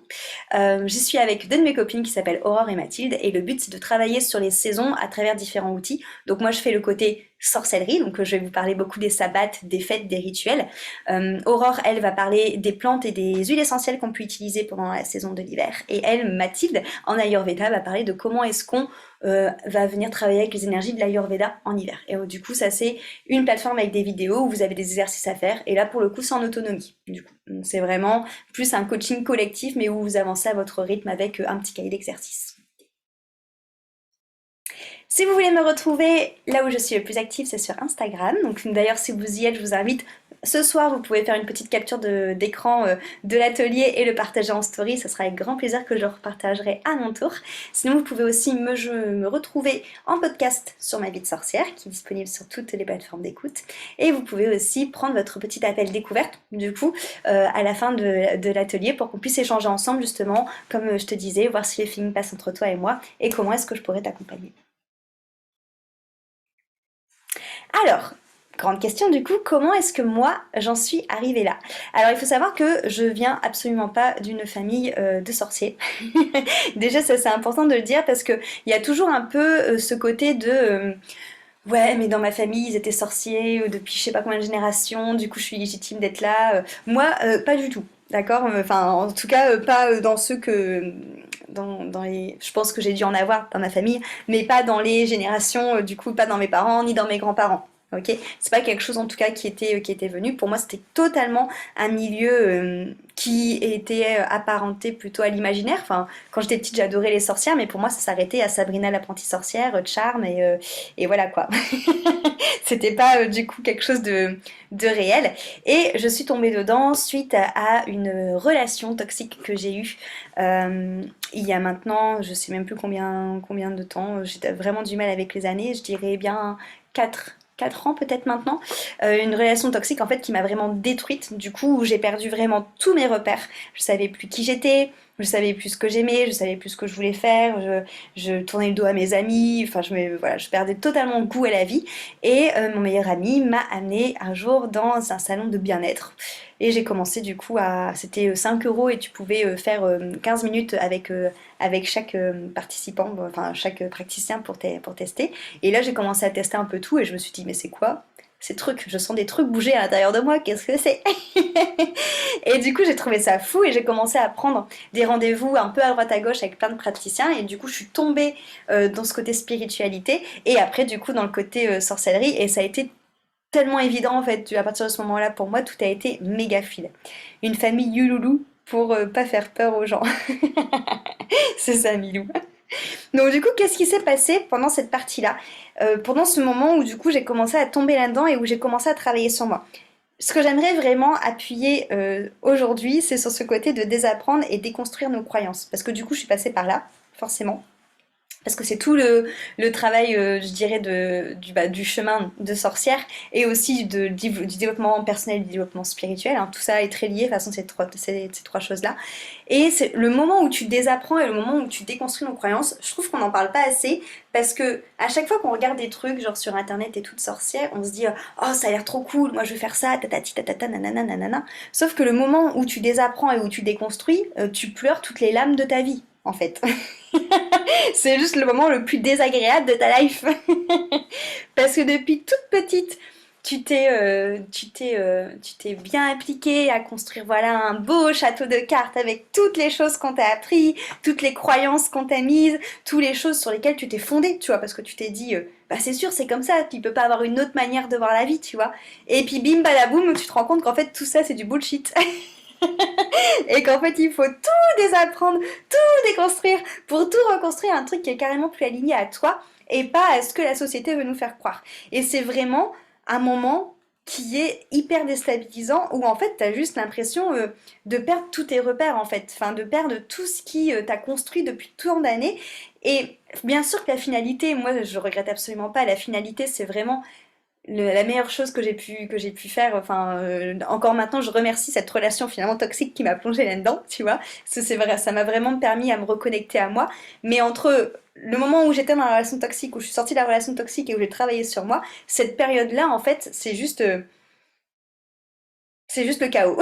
Speaker 1: J'y suis avec deux de mes copines qui s'appellent Aurore et Mathilde, et le but c'est de travailler sur les saisons à travers différents outils. Donc moi je fais le côté sorcellerie, donc je vais vous parler beaucoup des sabbats, des fêtes, des rituels. Aurore, elle, va parler des plantes et des huiles essentielles qu'on peut utiliser pendant la saison de l'hiver. Et elle, Mathilde, en Ayurveda, va parler de comment est-ce qu'on va venir travailler avec les énergies de l'Ayurveda en hiver. Et du coup, ça c'est une plateforme avec des vidéos où vous avez des exercices à faire. Et là, pour le coup, c'est en autonomie. Du coup, c'est vraiment plus un coaching collectif, mais où vous avancez à votre rythme avec un petit cahier d'exercices. Si vous voulez me retrouver là où je suis le plus active, c'est sur Instagram. Donc d'ailleurs, si vous y êtes, je vous invite. Ce soir, vous pouvez faire une petite capture d'écran de l'atelier et le partager en story. Ce sera avec grand plaisir que je le repartagerai à mon tour. Sinon, vous pouvez aussi me retrouver en podcast sur Ma vie de sorcière, qui est disponible sur toutes les plateformes d'écoute. Et vous pouvez aussi prendre votre petit appel découverte, du coup, à la fin de l'atelier, pour qu'on puisse échanger ensemble, justement, comme je te disais, voir si les feelings passent entre toi et moi, et comment est-ce que je pourrais t'accompagner. Alors, grande question du coup, comment est-ce que moi j'en suis arrivée là? Alors il faut savoir que je viens absolument pas d'une famille de sorciers. Déjà ça c'est important de le dire, parce que il y a toujours un peu ce côté de ouais mais dans ma famille ils étaient sorciers depuis je sais pas combien de générations, du coup je suis légitime d'être là. Moi pas du tout. D'accord? Enfin, en tout cas, pas dans ceux que. Dans les. Je pense que j'ai dû en avoir dans ma famille, mais pas dans les générations, du coup, pas dans mes parents ni dans mes grands-parents. Ok, c'est pas quelque chose en tout cas qui était venu. Pour moi, c'était totalement un milieu qui était apparenté plutôt à l'imaginaire. Enfin, quand j'étais petite, j'adorais les sorcières, mais pour moi, ça s'arrêtait à Sabrina l'apprentie sorcière, Charme et voilà quoi. C'était pas du coup quelque chose de réel. Et je suis tombée dedans suite à une relation toxique que j'ai eue il y a maintenant, je sais même plus combien de temps. J'ai vraiment du mal avec les années. Je dirais bien 4 ans peut-être maintenant, une relation toxique en fait qui m'a vraiment détruite, du coup où j'ai perdu vraiment tous mes repères, je savais plus qui j'étais, je savais plus ce que j'aimais, je savais plus ce que je voulais faire, je tournais le dos à mes amis, enfin voilà, je perdais totalement goût à la vie et mon meilleur ami m'a amené un jour dans un salon de bien-être et j'ai commencé du coup c'était 5 euros et tu pouvais faire 15 minutes avec chaque participant, enfin chaque praticien pour tester. Et là, j'ai commencé à tester un peu tout et je me suis dit, mais c'est quoi ces trucs? Je sens des trucs bouger à l'intérieur de moi, qu'est-ce que c'est? Et du coup, j'ai trouvé ça fou et j'ai commencé à prendre des rendez-vous un peu à droite à gauche avec plein de praticiens. Et du coup, je suis tombée dans ce côté spiritualité et après, du coup, dans le côté sorcellerie. Et ça a été tellement évident en fait, à partir de ce moment-là, pour moi, tout a été méga fluide. Une famille Yuloulou pour pas faire peur aux gens. C'est ça, Milou. Donc du coup, qu'est-ce qui s'est passé pendant cette partie-là? Pendant ce moment où du coup j'ai commencé à tomber là-dedans et où j'ai commencé à travailler sur moi. Ce que j'aimerais vraiment appuyer aujourd'hui, c'est sur ce côté de désapprendre et déconstruire nos croyances. Parce que du coup, je suis passée par là, forcément. Parce que c'est tout le travail, je dirais, du chemin de sorcière et aussi du développement personnel et du développement spirituel. Hein. Tout ça est très lié, de toute façon, ces trois choses-là. Et c'est le moment où tu désapprends et le moment où tu déconstruis nos croyances, je trouve qu'on n'en parle pas assez parce que à chaque fois qu'on regarde des trucs, genre sur internet et toute sorcière, on se dit oh, ça a l'air trop cool, moi je vais faire ça, tatati tatata, nanana, nanana. Sauf que le moment où tu désapprends et où tu déconstruis, tu pleures toutes les lames de ta vie, en fait. C'est juste le moment le plus désagréable de ta life. Parce que depuis toute petite, tu t'es bien impliquée à construire voilà un beau château de cartes avec toutes les choses qu'on t'a appris, toutes les croyances qu'on t'a mises, toutes les choses sur lesquelles tu t'es fondée, tu vois, parce que tu t'es dit, bah c'est sûr, c'est comme ça, il peut pas avoir une autre manière de voir la vie, tu vois. Et puis bim badaboum, tu te rends compte qu'en fait tout ça c'est du bullshit. Et qu'en fait il faut tout désapprendre, tout déconstruire pour tout reconstruire un truc qui est carrément plus aligné à toi et pas à ce que la société veut nous faire croire. Et c'est vraiment un moment qui est hyper déstabilisant où en fait t'as juste l'impression de perdre tous tes repères en fait, enfin de perdre tout ce qui t'a construit depuis tant d'années. Et bien sûr que la finalité, moi je regrette absolument pas, la finalité c'est vraiment la meilleure chose que j'ai pu faire, enfin encore maintenant je remercie cette relation finalement toxique qui m'a plongée là-dedans, tu vois, parce que c'est vrai, ça m'a vraiment permis à me reconnecter à moi, mais entre le moment où j'étais dans la relation toxique, où je suis sortie de la relation toxique et où j'ai travaillé sur moi, cette période-là en fait c'est juste le chaos,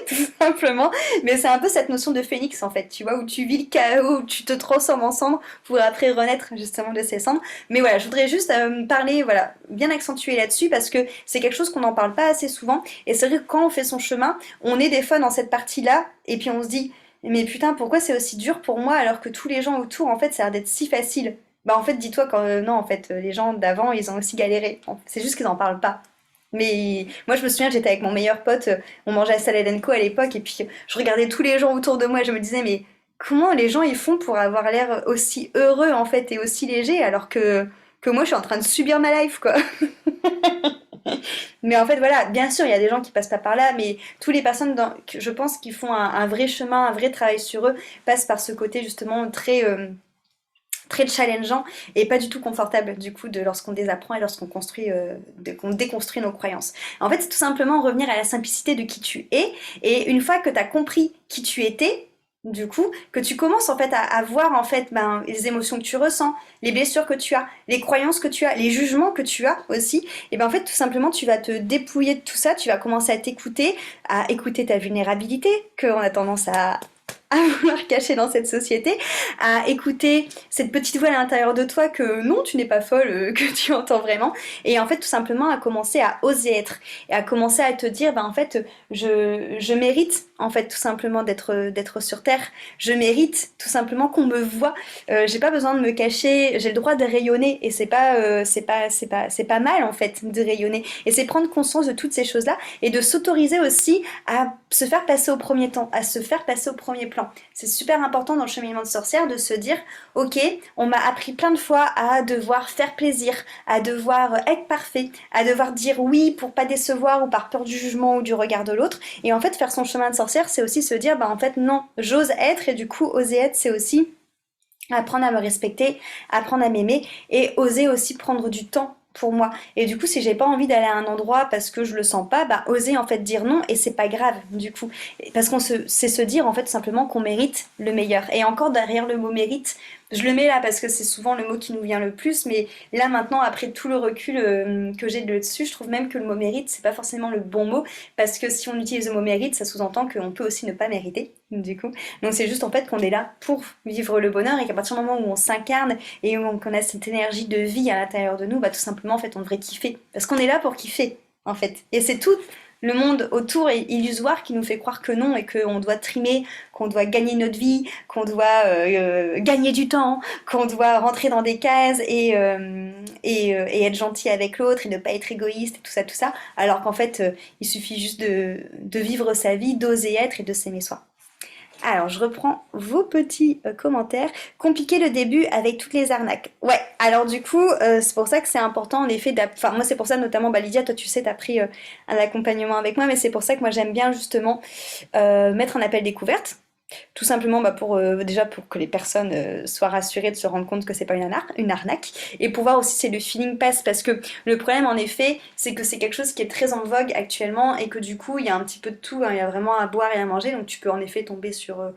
Speaker 1: tout simplement. Mais c'est un peu cette notion de phénix en fait, tu vois, où tu vis le chaos, où tu te transformes en cendre pour après renaître justement de ces cendres. Mais voilà, je voudrais juste parler, voilà, bien accentuer là-dessus parce que c'est quelque chose qu'on n'en parle pas assez souvent. Et c'est vrai que quand on fait son chemin, on est des fois dans cette partie-là et puis on se dit, mais putain, pourquoi c'est aussi dur pour moi alors que tous les gens autour, en fait, ça a l'air d'être si facile. Bah en fait, dis-toi quand non, en fait, les gens d'avant, ils ont aussi galéré. C'est juste qu'ils n'en parlent pas. Mais moi, je me souviens, j'étais avec mon meilleur pote, on mangeait à Salad Co à l'époque, et puis je regardais tous les gens autour de moi et je me disais, mais comment les gens ils font pour avoir l'air aussi heureux en fait et aussi léger alors que moi je suis en train de subir ma life quoi. Mais en fait, voilà, bien sûr, il y a des gens qui passent pas par là, mais toutes les personnes, que je pense, qui font un vrai chemin, un vrai travail sur eux, passent par ce côté justement très challengeant et pas du tout confortable du coup de lorsqu'on désapprend et lorsqu'on construit qu'on déconstruit nos croyances. En fait, c'est tout simplement revenir à la simplicité de qui tu es et une fois que tu as compris qui tu étais, du coup, que tu commences en fait à voir en fait les émotions que tu ressens, les blessures que tu as, les croyances que tu as, les jugements que tu as aussi, et ben en fait tout simplement tu vas te dépouiller de tout ça, tu vas commencer à t'écouter, à écouter ta vulnérabilité, qu'on a tendance à vouloir cacher dans cette société, à écouter cette petite voix à l'intérieur de toi que non, tu n'es pas folle, que tu entends vraiment, et en fait tout simplement à commencer à oser être, et à commencer à te dire, bah en fait, je mérite en fait tout simplement d'être sur Terre, je mérite tout simplement qu'on me voit, j'ai pas besoin de me cacher, j'ai le droit de rayonner, et c'est pas mal en fait de rayonner, et c'est prendre conscience de toutes ces choses-là, et de s'autoriser aussi à se faire passer au premier temps, à se faire passer au premier plan. C'est super important dans le cheminement de sorcière de se dire, ok, on m'a appris plein de fois à devoir faire plaisir, à devoir être parfait, à devoir dire oui pour pas décevoir ou par peur du jugement ou du regard de l'autre. Et en fait, faire son chemin de sorcière, c'est aussi se dire, bah en fait non, j'ose être, et du coup, oser être, c'est aussi apprendre à me respecter, apprendre à m'aimer, et oser aussi prendre du temps pour moi. Et du coup, si j'ai pas envie d'aller à un endroit parce que je le sens pas, bah oser en fait dire non, et c'est pas grave du coup. Parce c'est se dire en fait simplement qu'on mérite le meilleur. Et encore derrière le mot mérite, je le mets là parce que c'est souvent le mot qui nous vient le plus, mais là maintenant, après tout le recul que j'ai dessus, je trouve même que le mot mérite, c'est pas forcément le bon mot, parce que si on utilise le mot mérite, ça sous-entend qu'on peut aussi ne pas mériter, du coup. Donc c'est juste en fait qu'on est là pour vivre le bonheur, et qu'à partir du moment où on s'incarne et où on a cette énergie de vie à l'intérieur de nous, bah tout simplement en fait on devrait kiffer. Parce qu'on est là pour kiffer, en fait. Et c'est tout le monde autour est illusoire qui nous fait croire que non, et qu'on doit trimer, qu'on doit gagner notre vie, qu'on doit gagner du temps, qu'on doit rentrer dans des cases et être gentil avec l'autre et ne pas être égoïste et tout ça, alors qu'en fait il suffit juste de vivre sa vie, d'oser être et de s'aimer soi. Alors, je reprends vos petits commentaires. Compliqué le début avec toutes les arnaques. Ouais, alors du coup, c'est pour ça que c'est important en effet Enfin, moi c'est pour ça notamment, bah Lydia, toi tu sais, t'as pris un accompagnement avec moi, mais c'est pour ça que moi j'aime bien justement mettre un appel découverte. Tout simplement bah, pour déjà pour que les personnes soient rassurées de se rendre compte que c'est pas une arnaque, et pour voir aussi si le feeling passe, parce que le problème en effet c'est que c'est quelque chose qui est très en vogue actuellement, et que du coup il y a un petit peu de tout, hein, il y a vraiment à boire et à manger, donc tu peux en effet tomber sur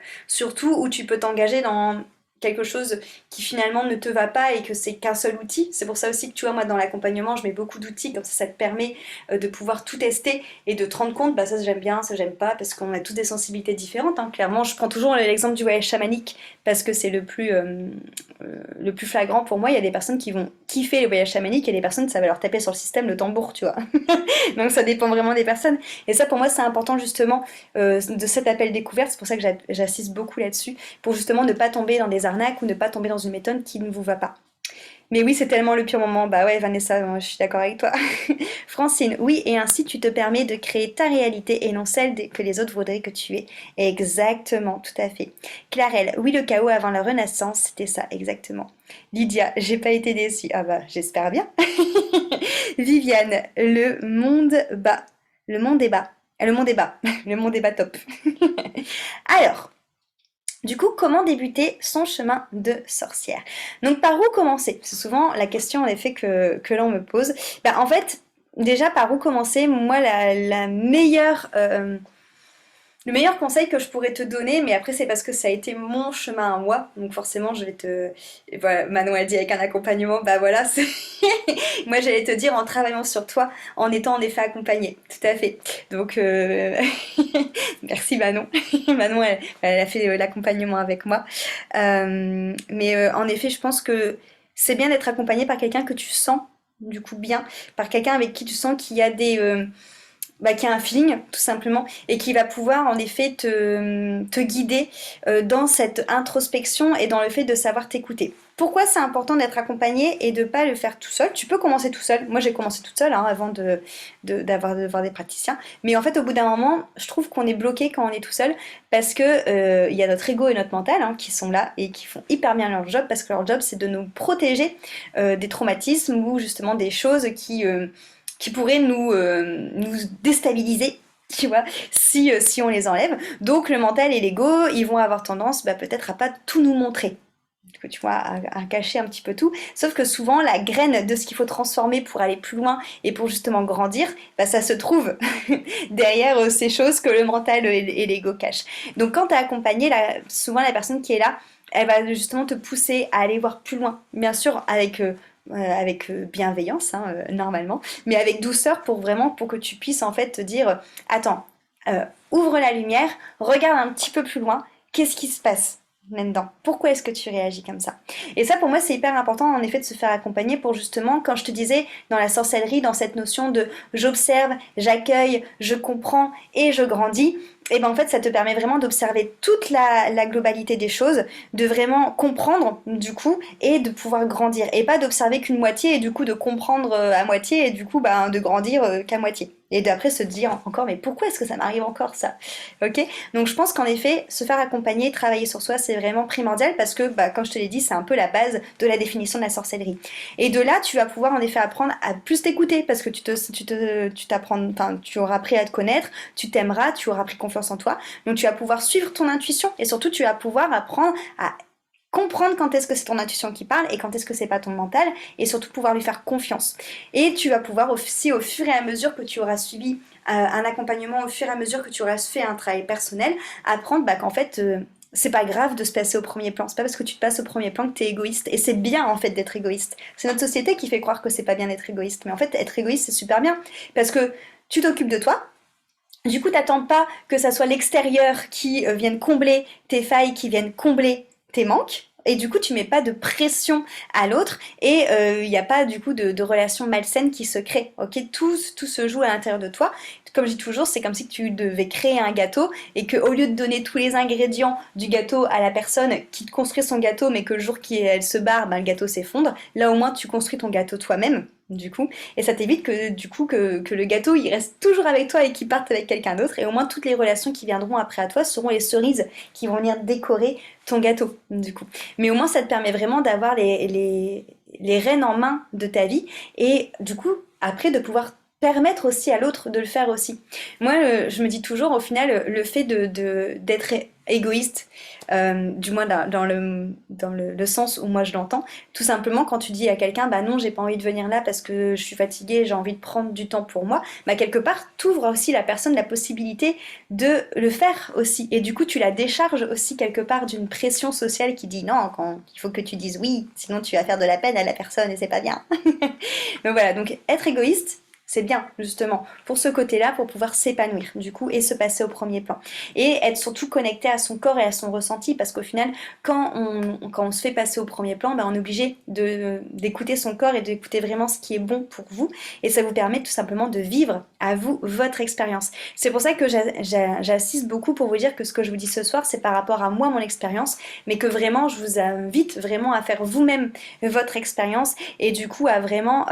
Speaker 1: tout, ou tu peux t'engager dans quelque chose qui finalement ne te va pas et que c'est qu'un seul outil. C'est pour ça aussi que tu vois, moi dans l'accompagnement je mets beaucoup d'outils, comme ça te permet de pouvoir tout tester et de te rendre compte, bah ça j'aime bien, ça j'aime pas, parce qu'on a tous des sensibilités différentes, hein. Clairement, je prends toujours l'exemple du voyage chamanique parce que c'est le plus flagrant pour moi. Il y a des personnes qui vont kiffer les voyages chamaniques, et des personnes ça va leur taper sur le système le tambour, tu vois. Donc ça dépend vraiment des personnes. Et ça pour moi c'est important justement de cet appel découverte, c'est pour ça que j'assiste beaucoup là-dessus, pour justement ne pas tomber dans des arnaques ou ne pas tomber dans une méthode qui ne vous va pas. Mais oui, c'est tellement le pire moment. Bah ouais, Vanessa, moi, je suis d'accord avec toi. Francine, oui, et ainsi tu te permets de créer ta réalité et non celle que les autres voudraient que tu aies. Exactement, tout à fait. Clarelle, oui, le chaos avant la Renaissance, c'était ça, exactement. Lydia, j'ai pas été déçue. Ah bah, j'espère bien. Viviane, le monde bas. Le monde est bas. Le monde est bas. Le monde est bas top. Alors, du coup, comment débuter son chemin de sorcière? Donc, par où commencer? C'est souvent la question, en effet, que l'on me pose. Bah, en fait, déjà, par où commencer? Moi, la meilleure le meilleur conseil que je pourrais te donner, mais après c'est parce que ça a été mon chemin à moi, donc forcément je vais te... Et voilà, Manon a dit avec un accompagnement, bah voilà, c'est... Moi j'allais te dire en travaillant sur toi, en étant en effet accompagnée, tout à fait. Donc merci Manon. Manon elle a fait l'accompagnement avec moi. Mais en effet je pense que c'est bien d'être accompagnée par quelqu'un que tu sens du coup bien, par quelqu'un avec qui tu sens qu'il y a bah, qui a un feeling tout simplement, et qui va pouvoir en effet te guider dans cette introspection et dans le fait de savoir t'écouter. Pourquoi c'est important d'être accompagné et de pas le faire tout seul? Tu peux commencer tout seul. Moi j'ai commencé toute seule hein, avant de voir des praticiens. Mais en fait au bout d'un moment, je trouve qu'on est bloqué quand on est tout seul, parce que il y a notre ego et notre mental hein, qui sont là et qui font hyper bien leur job, parce que leur job c'est de nous protéger des traumatismes ou justement des choses qui pourraient nous déstabiliser, tu vois, si on les enlève. Donc le mental et l'ego, ils vont avoir tendance bah, peut-être à pas tout nous montrer, tu vois, à cacher un petit peu tout. Sauf que souvent, la graine de ce qu'il faut transformer pour aller plus loin et pour justement grandir, bah, ça se trouve derrière ces choses que le mental et l'ego cachent. Donc quand tu es accompagné, souvent la personne qui est là, elle va justement te pousser à aller voir plus loin. Bien sûr, avec bienveillance, hein, normalement, mais avec douceur pour que tu puisses en fait te dire, attends, ouvre la lumière, regarde un petit peu plus loin, qu'est-ce qui se passe là-dedans? Pourquoi est-ce que tu réagis comme ça? Et ça, pour moi, c'est hyper important, en effet, de se faire accompagner pour justement, quand je te disais, dans la sorcellerie, dans cette notion de j'observe, j'accueille, je comprends et je grandis, et ben en fait, ça te permet vraiment d'observer toute la globalité des choses, de vraiment comprendre, du coup, et de pouvoir grandir. Et pas d'observer qu'une moitié, et du coup, de comprendre à moitié, et du coup, ben, de grandir qu'à moitié. Et d'après se dire encore, mais pourquoi est-ce que ça m'arrive encore ça? Ok? Donc je pense qu'en effet, se faire accompagner, travailler sur soi, c'est vraiment primordial parce que, bah, comme je te l'ai dit, c'est un peu la base de la définition de la sorcellerie. Et de là, tu vas pouvoir en effet apprendre à plus t'écouter parce que tu t'apprends, enfin, tu auras appris à te connaître, tu t'aimeras, tu auras pris confiance en toi. Donc tu vas pouvoir suivre ton intuition et surtout tu vas pouvoir apprendre à comprendre quand est-ce que c'est ton intuition qui parle et quand est-ce que c'est pas ton mental et surtout pouvoir lui faire confiance. Et tu vas pouvoir aussi au fur et à mesure que tu auras suivi un accompagnement, au fur et à mesure que tu auras fait un travail personnel, apprendre bah, qu'en fait c'est pas grave de se passer au premier plan. C'est pas parce que tu te passes au premier plan que t'es égoïste. Et c'est bien en fait d'être égoïste. C'est notre société qui fait croire que c'est pas bien d'être égoïste. Mais en fait être égoïste c'est super bien. Parce que tu t'occupes de toi, du coup, t'attends pas que ça soit l'extérieur qui vienne combler tes failles, qui vienne combler tes manques. Et du coup, tu mets pas de pression à l'autre et il n'y a pas du coup de relation malsaine qui se crée. Ok, tout se joue à l'intérieur de toi. Comme je dis toujours, c'est comme si tu devais créer un gâteau et que au lieu de donner tous les ingrédients du gâteau à la personne qui te construit son gâteau, mais que le jour qu'elle se barre, ben, le gâteau s'effondre. Là, au moins, tu construis ton gâteau toi-même. Du coup, et ça t'évite que du coup que le gâteau il reste toujours avec toi et qu'il parte avec quelqu'un d'autre et au moins toutes les relations qui viendront après à toi seront les cerises qui vont venir décorer ton gâteau du coup. Mais au moins ça te permet vraiment d'avoir les rênes en main de ta vie et du coup après de pouvoir permettre aussi à l'autre de le faire aussi. Moi je me dis toujours au final le fait d'être égoïste, du moins dans le sens où moi je l'entends, tout simplement quand tu dis à quelqu'un bah non j'ai pas envie de venir là parce que je suis fatiguée, j'ai envie de prendre du temps pour moi, bah quelque part t'ouvres aussi la personne la possibilité de le faire aussi et du coup tu la décharges aussi quelque part d'une pression sociale qui dit non quand il faut que tu dises oui sinon tu vas faire de la peine à la personne et c'est pas bien. Donc voilà, donc être égoïste c'est bien, justement, pour ce côté-là, pour pouvoir s'épanouir, du coup, et se passer au premier plan. Et être surtout connecté à son corps et à son ressenti, parce qu'au final, quand on se fait passer au premier plan, ben, on est obligé d'écouter son corps et d'écouter vraiment ce qui est bon pour vous. Et ça vous permet tout simplement de vivre à vous votre expérience. C'est pour ça que j'insiste beaucoup pour vous dire que ce que je vous dis ce soir, c'est par rapport à moi, mon expérience, mais que vraiment, je vous invite vraiment à faire vous-même votre expérience et du coup à vraiment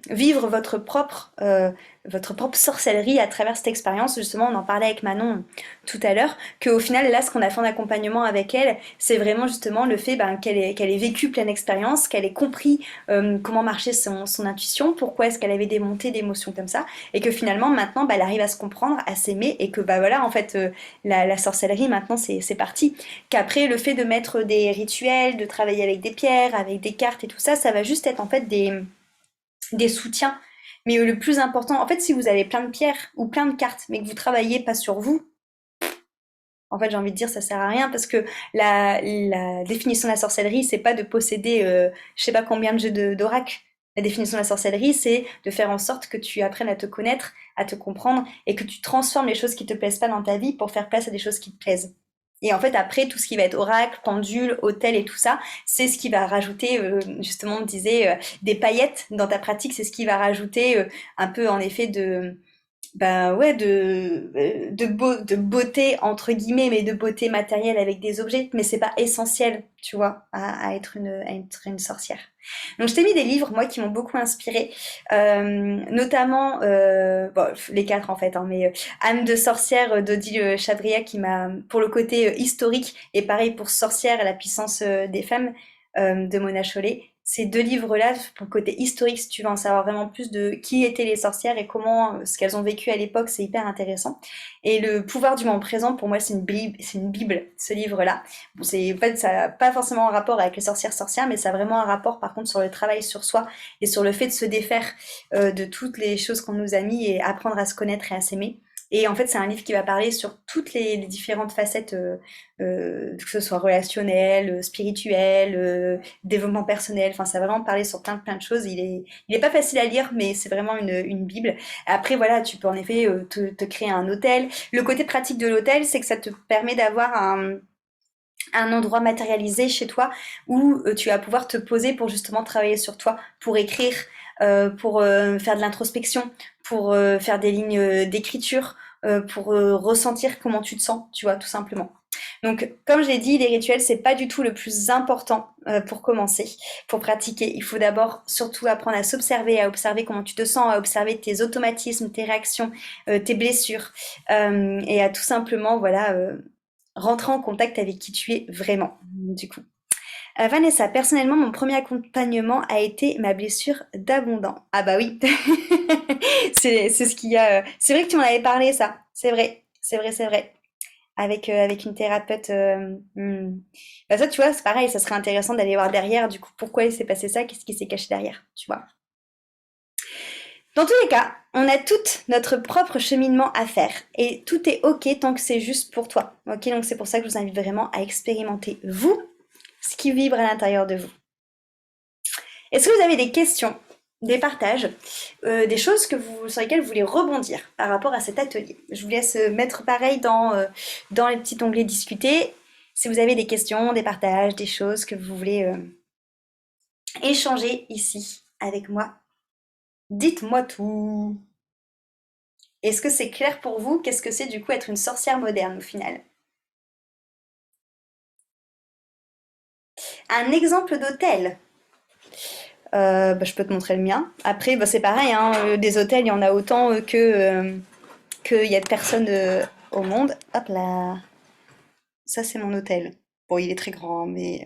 Speaker 1: vivre votre propre sorcellerie à travers cette expérience. Justement, on en parlait avec Manon tout à l'heure, qu'au final, là, ce qu'on a fait en accompagnement avec elle, c'est vraiment justement le fait ben, qu'elle ait vécu pleine expérience, qu'elle ait compris comment marchait son intuition, pourquoi est-ce qu'elle avait des montées d'émotions comme ça, et que finalement, maintenant, bah, elle arrive à se comprendre, à s'aimer, et que bah voilà, en fait, la sorcellerie, maintenant, c'est parti. Qu'après, le fait de mettre des rituels, de travailler avec des pierres, avec des cartes et tout ça, ça va juste être en fait des soutiens. Mais le plus important, en fait, si vous avez plein de pierres ou plein de cartes, mais que vous travaillez pas sur vous, en fait, j'ai envie de dire, ça sert à rien parce que la définition de la sorcellerie, c'est pas de posséder, je sais pas combien de jeux d'oracle. La définition de la sorcellerie, c'est de faire en sorte que tu apprennes à te connaître, à te comprendre et que tu transformes les choses qui te plaisent pas dans ta vie pour faire place à des choses qui te plaisent. Et en fait, après, tout ce qui va être oracle, pendule, hôtel et tout ça, c'est ce qui va rajouter, justement, on disait, des paillettes dans ta pratique, c'est ce qui va rajouter un peu, en effet, bah ouais, de beauté entre guillemets, mais de beauté matérielle avec des objets, mais c'est pas essentiel, tu vois, à être une sorcière. Donc je t'ai mis des livres, moi, qui m'ont beaucoup inspirée, notamment, bon, les quatre en fait, hein, mais Âme de sorcière d'Odile Chabriac qui m'a, pour le côté historique, et pareil pour Sorcière, la puissance des femmes de Mona Chollet. Ces deux livres-là, pour le côté historique, si tu veux en savoir vraiment plus de qui étaient les sorcières et comment ce qu'elles ont vécu à l'époque, c'est hyper intéressant. Et le pouvoir du moment présent, pour moi, c'est une bible, ce livre-là. Bon, en fait, ça n'a pas forcément un rapport avec les sorcières, mais ça a vraiment un rapport, par contre, sur le travail sur soi et sur le fait de se défaire de toutes les choses qu'on nous a mis et apprendre à se connaître et à s'aimer. Et en fait, c'est un livre qui va parler sur toutes les différentes facettes, que ce soit relationnel, spirituel, développement personnel. Enfin, ça va vraiment parler sur plein de choses. Il est pas facile à lire, mais c'est vraiment une bible. Après, voilà, tu peux en effet te créer un hôtel. Le côté pratique de l'hôtel, c'est que ça te permet d'avoir un endroit matérialisé chez toi où tu vas pouvoir te poser pour justement travailler sur toi, pour écrire, pour faire de l'introspection, pour faire des lignes d'écriture, pour ressentir comment tu te sens, tu vois, tout simplement. Donc, comme je l'ai dit, les rituels, c'est pas du tout le plus important pour commencer, pour pratiquer. Il faut d'abord surtout apprendre à observer comment tu te sens, à observer tes automatismes, tes réactions, tes blessures, et à tout simplement, voilà, rentrer en contact avec qui tu es vraiment, du coup. Vanessa, personnellement, mon premier accompagnement a été ma blessure d'abondant. Ah bah oui, c'est ce qu'il y a. C'est vrai que tu m'en avais parlé, ça. C'est vrai, c'est vrai, c'est vrai. Avec une thérapeute. Bah ça, tu vois, c'est pareil, ça serait intéressant d'aller voir derrière, du coup, pourquoi il s'est passé ça, qu'est-ce qui s'est caché derrière, tu vois. Dans tous les cas, on a tout notre propre cheminement à faire et tout est ok tant que c'est juste pour toi. Ok, donc c'est pour ça que je vous invite vraiment à expérimenter vous ce qui vibre à l'intérieur de vous. Est-ce que vous avez des questions, des partages, des choses sur lesquelles vous voulez rebondir par rapport à cet atelier? Je vous laisse mettre pareil dans les petits onglets discuter. Si vous avez des questions, des partages, des choses que vous voulez échanger ici avec moi, dites-moi tout. Est-ce que c'est clair pour vous? Qu'est-ce que c'est du coup être une sorcière moderne au final? Un exemple d'hôtel. Bah, je peux te montrer le mien. Après, bah, c'est pareil, hein, des hôtels, il y en a autant qu'il y a de personnes au monde. Hop là, ça c'est mon hôtel. Bon, il est très grand, mais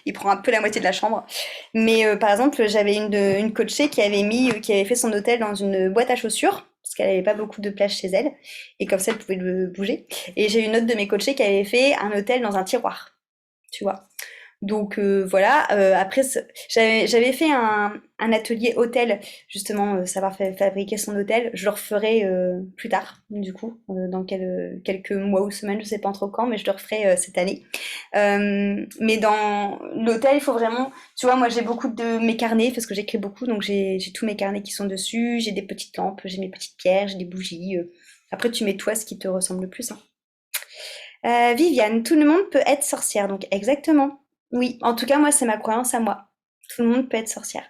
Speaker 1: il prend un peu la moitié de la chambre. Mais par exemple, j'avais une coachée qui avait fait son hôtel dans une boîte à chaussures, parce qu'elle n'avait pas beaucoup de place chez elle, et comme ça, elle pouvait le bouger. Et j'ai une autre de mes coachées qui avait fait un hôtel dans un tiroir, tu vois. Donc voilà, après j'avais fait un atelier hôtel, justement, savoir fabriquer son hôtel. Je le referai plus tard, du coup, dans quelques mois ou semaines, je sais pas trop quand, mais je le referai cette année. Mais dans l'hôtel, il faut vraiment, tu vois, moi j'ai beaucoup de mes carnets, parce que j'écris beaucoup, donc j'ai tous mes carnets qui sont dessus, j'ai des petites lampes, j'ai mes petites pierres, j'ai des bougies. Après tu mets toi ce qui te ressemble le plus, hein. Viviane, tout le monde peut être sorcière, donc exactement. Oui, en tout cas, moi, c'est ma croyance à moi. Tout le monde peut être sorcière,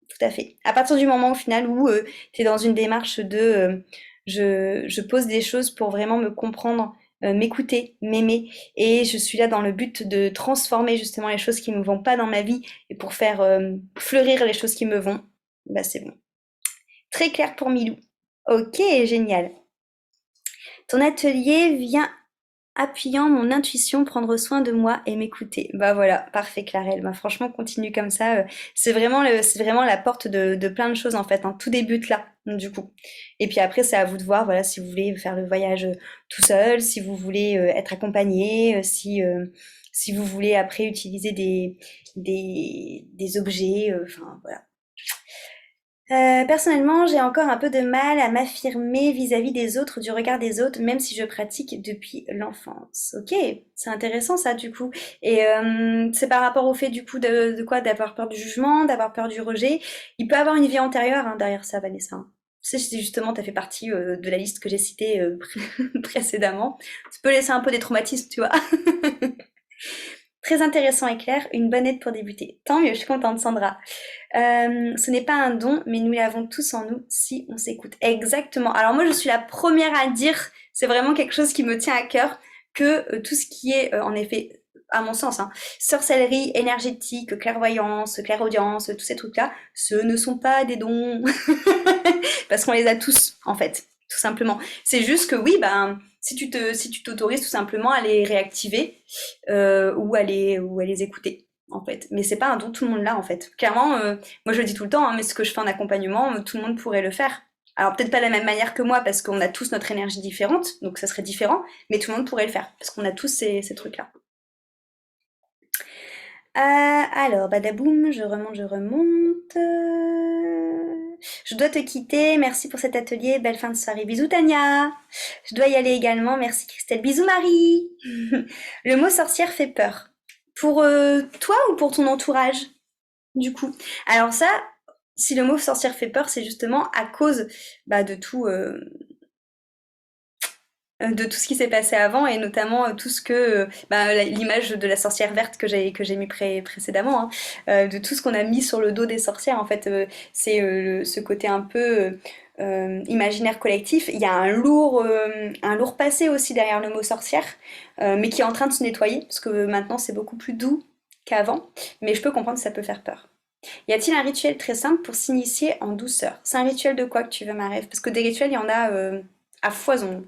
Speaker 1: tout à fait. À partir du moment au final où tu es dans une démarche de je pose des choses pour vraiment me comprendre, m'écouter, m'aimer, et je suis là dans le but de transformer justement les choses qui me vont pas dans ma vie et pour faire fleurir les choses qui me vont, bah c'est bon. Très clair pour Milou. Ok, génial. Ton atelier vient appuyant mon intuition, prendre soin de moi et m'écouter. Bah voilà, parfait Clarelle. Bah franchement, continue comme ça. C'est vraiment la porte de plein de choses en fait, hein. Tout débute là, du coup. Et puis après, c'est à vous de voir, voilà, si vous voulez faire le voyage tout seul, si vous voulez être accompagné, si vous voulez après utiliser des objets, enfin voilà. Personnellement, j'ai encore un peu de mal à m'affirmer vis-à-vis des autres, du regard des autres, même si je pratique depuis l'enfance. Ok, c'est intéressant ça du coup. Et c'est par rapport au fait du coup de quoi? D'avoir peur du jugement, d'avoir peur du rejet. Il peut avoir une vie antérieure hein, derrière ça, Vanessa, hein. Tu sais, si justement, tu as fait partie de la liste que j'ai citée précédemment. Tu peux laisser un peu des traumatismes, tu vois. Très intéressant et clair, une bonne aide pour débuter. Tant mieux, je suis contente, Sandra. Ce n'est pas un don, mais nous l'avons tous en nous si on s'écoute. Exactement. Alors moi, je suis la première à dire, c'est vraiment quelque chose qui me tient à cœur, que tout ce qui est, en effet, à mon sens, hein, sorcellerie énergétique, clairvoyance, clairaudience, tous ces trucs-là, ce ne sont pas des dons. Parce qu'on les a tous, en fait, tout simplement. C'est juste que oui, ben, si tu t'autorises tout simplement à les réactiver ou à les écouter en fait. Mais c'est pas un don, tout le monde l'a en fait. Clairement, moi je le dis tout le temps, hein, mais ce que je fais en accompagnement, tout le monde pourrait le faire. Alors peut-être pas de la même manière que moi parce qu'on a tous notre énergie différente, donc ça serait différent, mais tout le monde pourrait le faire parce qu'on a tous ces trucs-là. Alors, badaboum, je remonte, je remonte. Je dois te quitter. Merci pour cet atelier. Belle fin de soirée. Bisous Tania. Je dois y aller également. Merci Christelle. Bisous Marie. Le mot sorcière fait peur. Pour toi ou pour ton entourage, du coup? Alors ça, si le mot sorcière fait peur, c'est justement à cause bah, de tout, de tout ce qui s'est passé avant et notamment tout ce que l'image de la sorcière verte que j'ai mis précédemment, hein, de tout ce qu'on a mis sur le dos des sorcières en fait, c'est ce côté un peu imaginaire collectif. Il y a un lourd passé aussi derrière le mot sorcière, mais qui est en train de se nettoyer parce que maintenant c'est beaucoup plus doux qu'avant, mais je peux comprendre que ça peut faire peur. Y a-t-il un rituel très simple pour s'initier en douceur? C'est un rituel de quoi que tu veux, ma rêve? Parce que des rituels, il y en a à foison.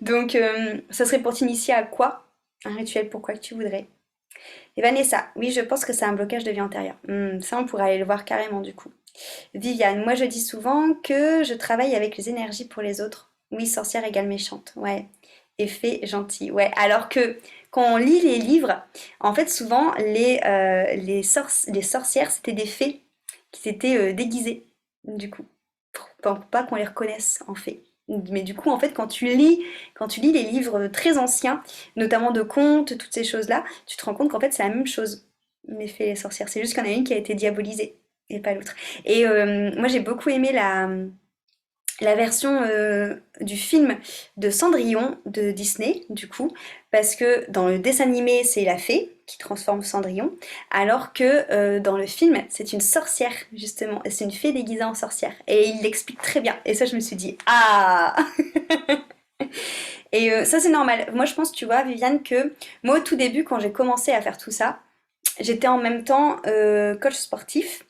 Speaker 1: Donc, ça serait pour t'initier à quoi? Un rituel, pourquoi que tu voudrais? Et Vanessa, oui, je pense que c'est un blocage de vie antérieure. Ça, on pourrait aller le voir carrément du coup. Viviane, moi je dis souvent que je travaille avec les énergies pour les autres. Oui, sorcière égale méchante, ouais. Effet gentil, ouais. Alors que quand on lit les livres, en fait, souvent, les sorcières, c'était des fées qui s'étaient déguisées, du coup, pour pas qu'on les reconnaisse en fait. Mais du coup, en fait, quand tu lis les livres très anciens, notamment de contes, toutes ces choses-là, tu te rends compte qu'en fait, c'est la même chose, les fées et les sorcières. C'est juste qu'il y en a une qui a été diabolisée et pas l'autre. Et moi, j'ai beaucoup aimé la version du film de Cendrillon de Disney, du coup, parce que dans le dessin animé, c'est la fée qui transforme Cendrillon, alors que dans le film, c'est une sorcière, justement, et c'est une fée déguisée en sorcière. Et il l'explique très bien. Et ça, je me suis dit, ah. Et ça, c'est normal. Moi, je pense, tu vois, Viviane, que moi, au tout début, quand j'ai commencé à faire tout ça, j'étais en même temps coach sportif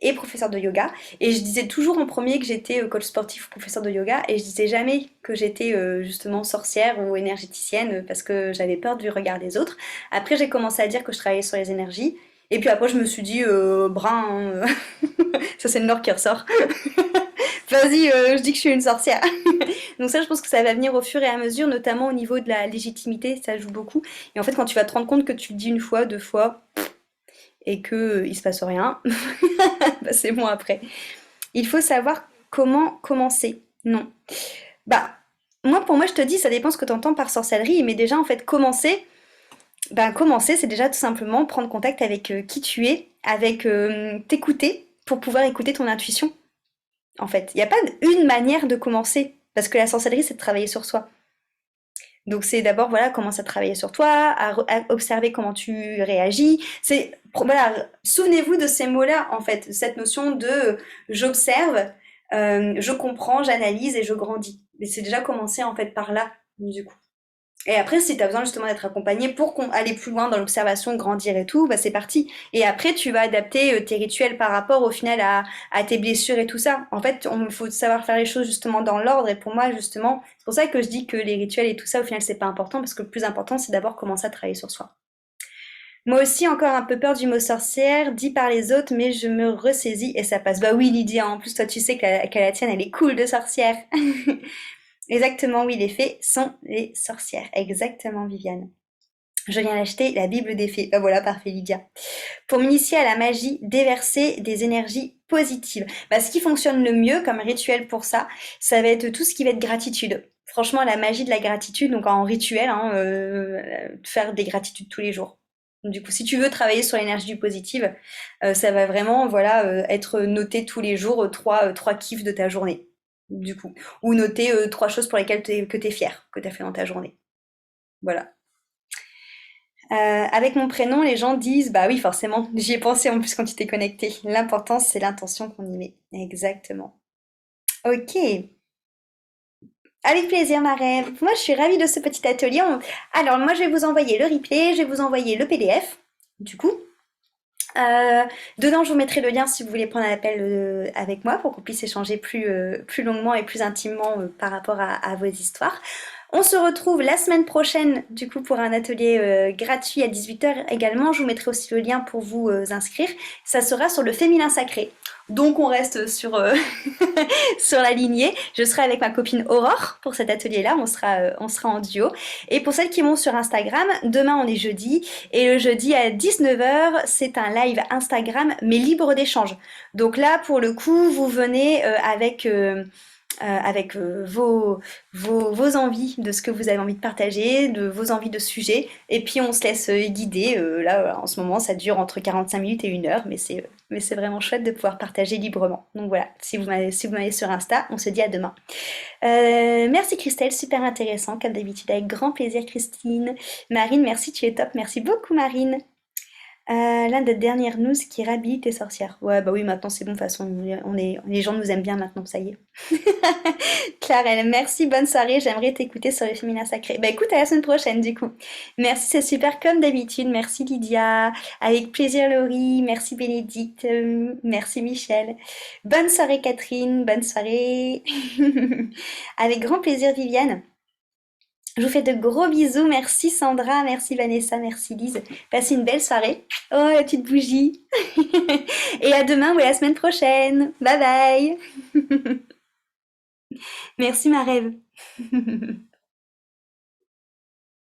Speaker 1: et professeur de yoga. Et je disais toujours en premier que j'étais coach sportif ou professeur de yoga et je disais jamais que j'étais justement sorcière ou énergéticienne parce que j'avais peur du regard des autres. Après, j'ai commencé à dire que je travaillais sur les énergies. Et puis après, je me suis dit, brun, hein, ça c'est le nord qui ressort. Vas-y, je dis que je suis une sorcière. Donc ça, je pense que ça va venir au fur et à mesure, notamment au niveau de la légitimité, ça joue beaucoup. Et en fait, quand tu vas te rendre compte que tu le dis une fois, deux fois, et que il se passe rien, bah, c'est bon après. Il faut savoir comment commencer. Non. Bah, pour moi, je te dis, ça dépend ce que tu entends par sorcellerie, mais déjà, en fait, commencer, c'est déjà tout simplement prendre contact avec qui tu es, avec t'écouter, pour pouvoir écouter ton intuition. En fait, il n'y a pas une manière de commencer, parce que la sorcellerie, c'est de travailler sur soi. Donc c'est d'abord voilà commencer à travailler sur toi, à observer comment tu réagis. Voilà, souvenez-vous de ces mots-là en fait, cette notion de j'observe, je comprends, j'analyse et je grandis. Mais c'est déjà commencer en fait par là du coup. Et après, si tu as besoin justement d'être accompagné pour aller plus loin dans l'observation, grandir et tout, bah c'est parti. Et après, tu vas adapter tes rituels par rapport au final à tes blessures et tout ça. En fait, il faut savoir faire les choses justement dans l'ordre. Et pour moi, justement, c'est pour ça que je dis que les rituels et tout ça, au final, c'est pas important parce que le plus important, c'est d'abord commencer à travailler sur soi. Moi aussi, encore un peu peur du mot sorcière, dit par les autres, mais je me ressaisis et ça passe. Bah oui, Lydia, en plus, toi, tu sais que la tienne, elle est cool de sorcière. Exactement, oui, les fées sont les sorcières. Exactement, Viviane. Je viens d'acheter la Bible des fées. Voilà, parfait, Lydia. Pour m'initier à la magie, déverser des énergies positives. Ce qui fonctionne le mieux comme rituel pour ça, ça va être tout ce qui va être gratitude. Franchement, la magie de la gratitude, donc en rituel, hein, faire des gratitudes tous les jours. Du coup, si tu veux travailler sur l'énergie du positive, ça va vraiment, voilà, être noté tous les jours trois kiffs de ta journée. Du coup, ou noter trois choses pour lesquelles que tu es fier, que tu as fait dans ta journée. Voilà. Avec mon prénom, les gens disent, bah oui, forcément, j'y ai pensé en plus quand tu t'es connecté. L'important, c'est l'intention qu'on y met. Exactement. Ok. Avec plaisir, ma rêve. Moi, je suis ravie de ce petit atelier. Alors, moi, je vais vous envoyer le replay, je vais vous envoyer le PDF, du coup. Dedans, je vous mettrai le lien si vous voulez prendre un appel avec moi pour qu'on puisse échanger plus longuement et plus intimement par rapport à vos histoires. On se retrouve la semaine prochaine du coup pour un atelier gratuit à 18h également. Je vous mettrai aussi le lien pour vous inscrire. Ça sera sur le féminin sacré. Donc on reste sur, sur la lignée. Je serai avec ma copine Aurore pour cet atelier-là. On sera en duo. Et pour celles qui vont sur Instagram, demain on est jeudi. Et le jeudi à 19h, c'est un live Instagram mais libre d'échange. Donc là, pour le coup, vous venez avec vos envies de ce que vous avez envie de partager, de vos envies de sujets. Et puis on se laisse guider. Là, en ce moment, ça dure entre 45 minutes et 1 heure, mais c'est vraiment chouette de pouvoir partager librement. Donc voilà, si vous m'avez sur Insta, on se dit à demain. Merci Christelle, super intéressant, comme d'habitude, avec grand plaisir Christine. Marine, merci, tu es top. Merci beaucoup Marine. L'un des dernières news qui réhabilite les sorcières. Ouais, bah oui, maintenant c'est bon, de toute façon, les gens nous aiment bien maintenant, ça y est. Clarelle, merci, bonne soirée, j'aimerais t'écouter sur le féminin sacré. Bah écoute, à la semaine prochaine du coup. Merci, c'est super comme d'habitude. Merci Lydia, avec plaisir Laurie, merci Bénédicte, merci Michel. Bonne soirée Catherine, bonne soirée. Avec grand plaisir Viviane. Je vous fais de gros bisous. Merci Sandra, merci Vanessa, merci Lise. Passez une belle soirée. Oh, la petite bougie. Et à demain ou à la semaine prochaine. Bye bye. Merci ma rêve.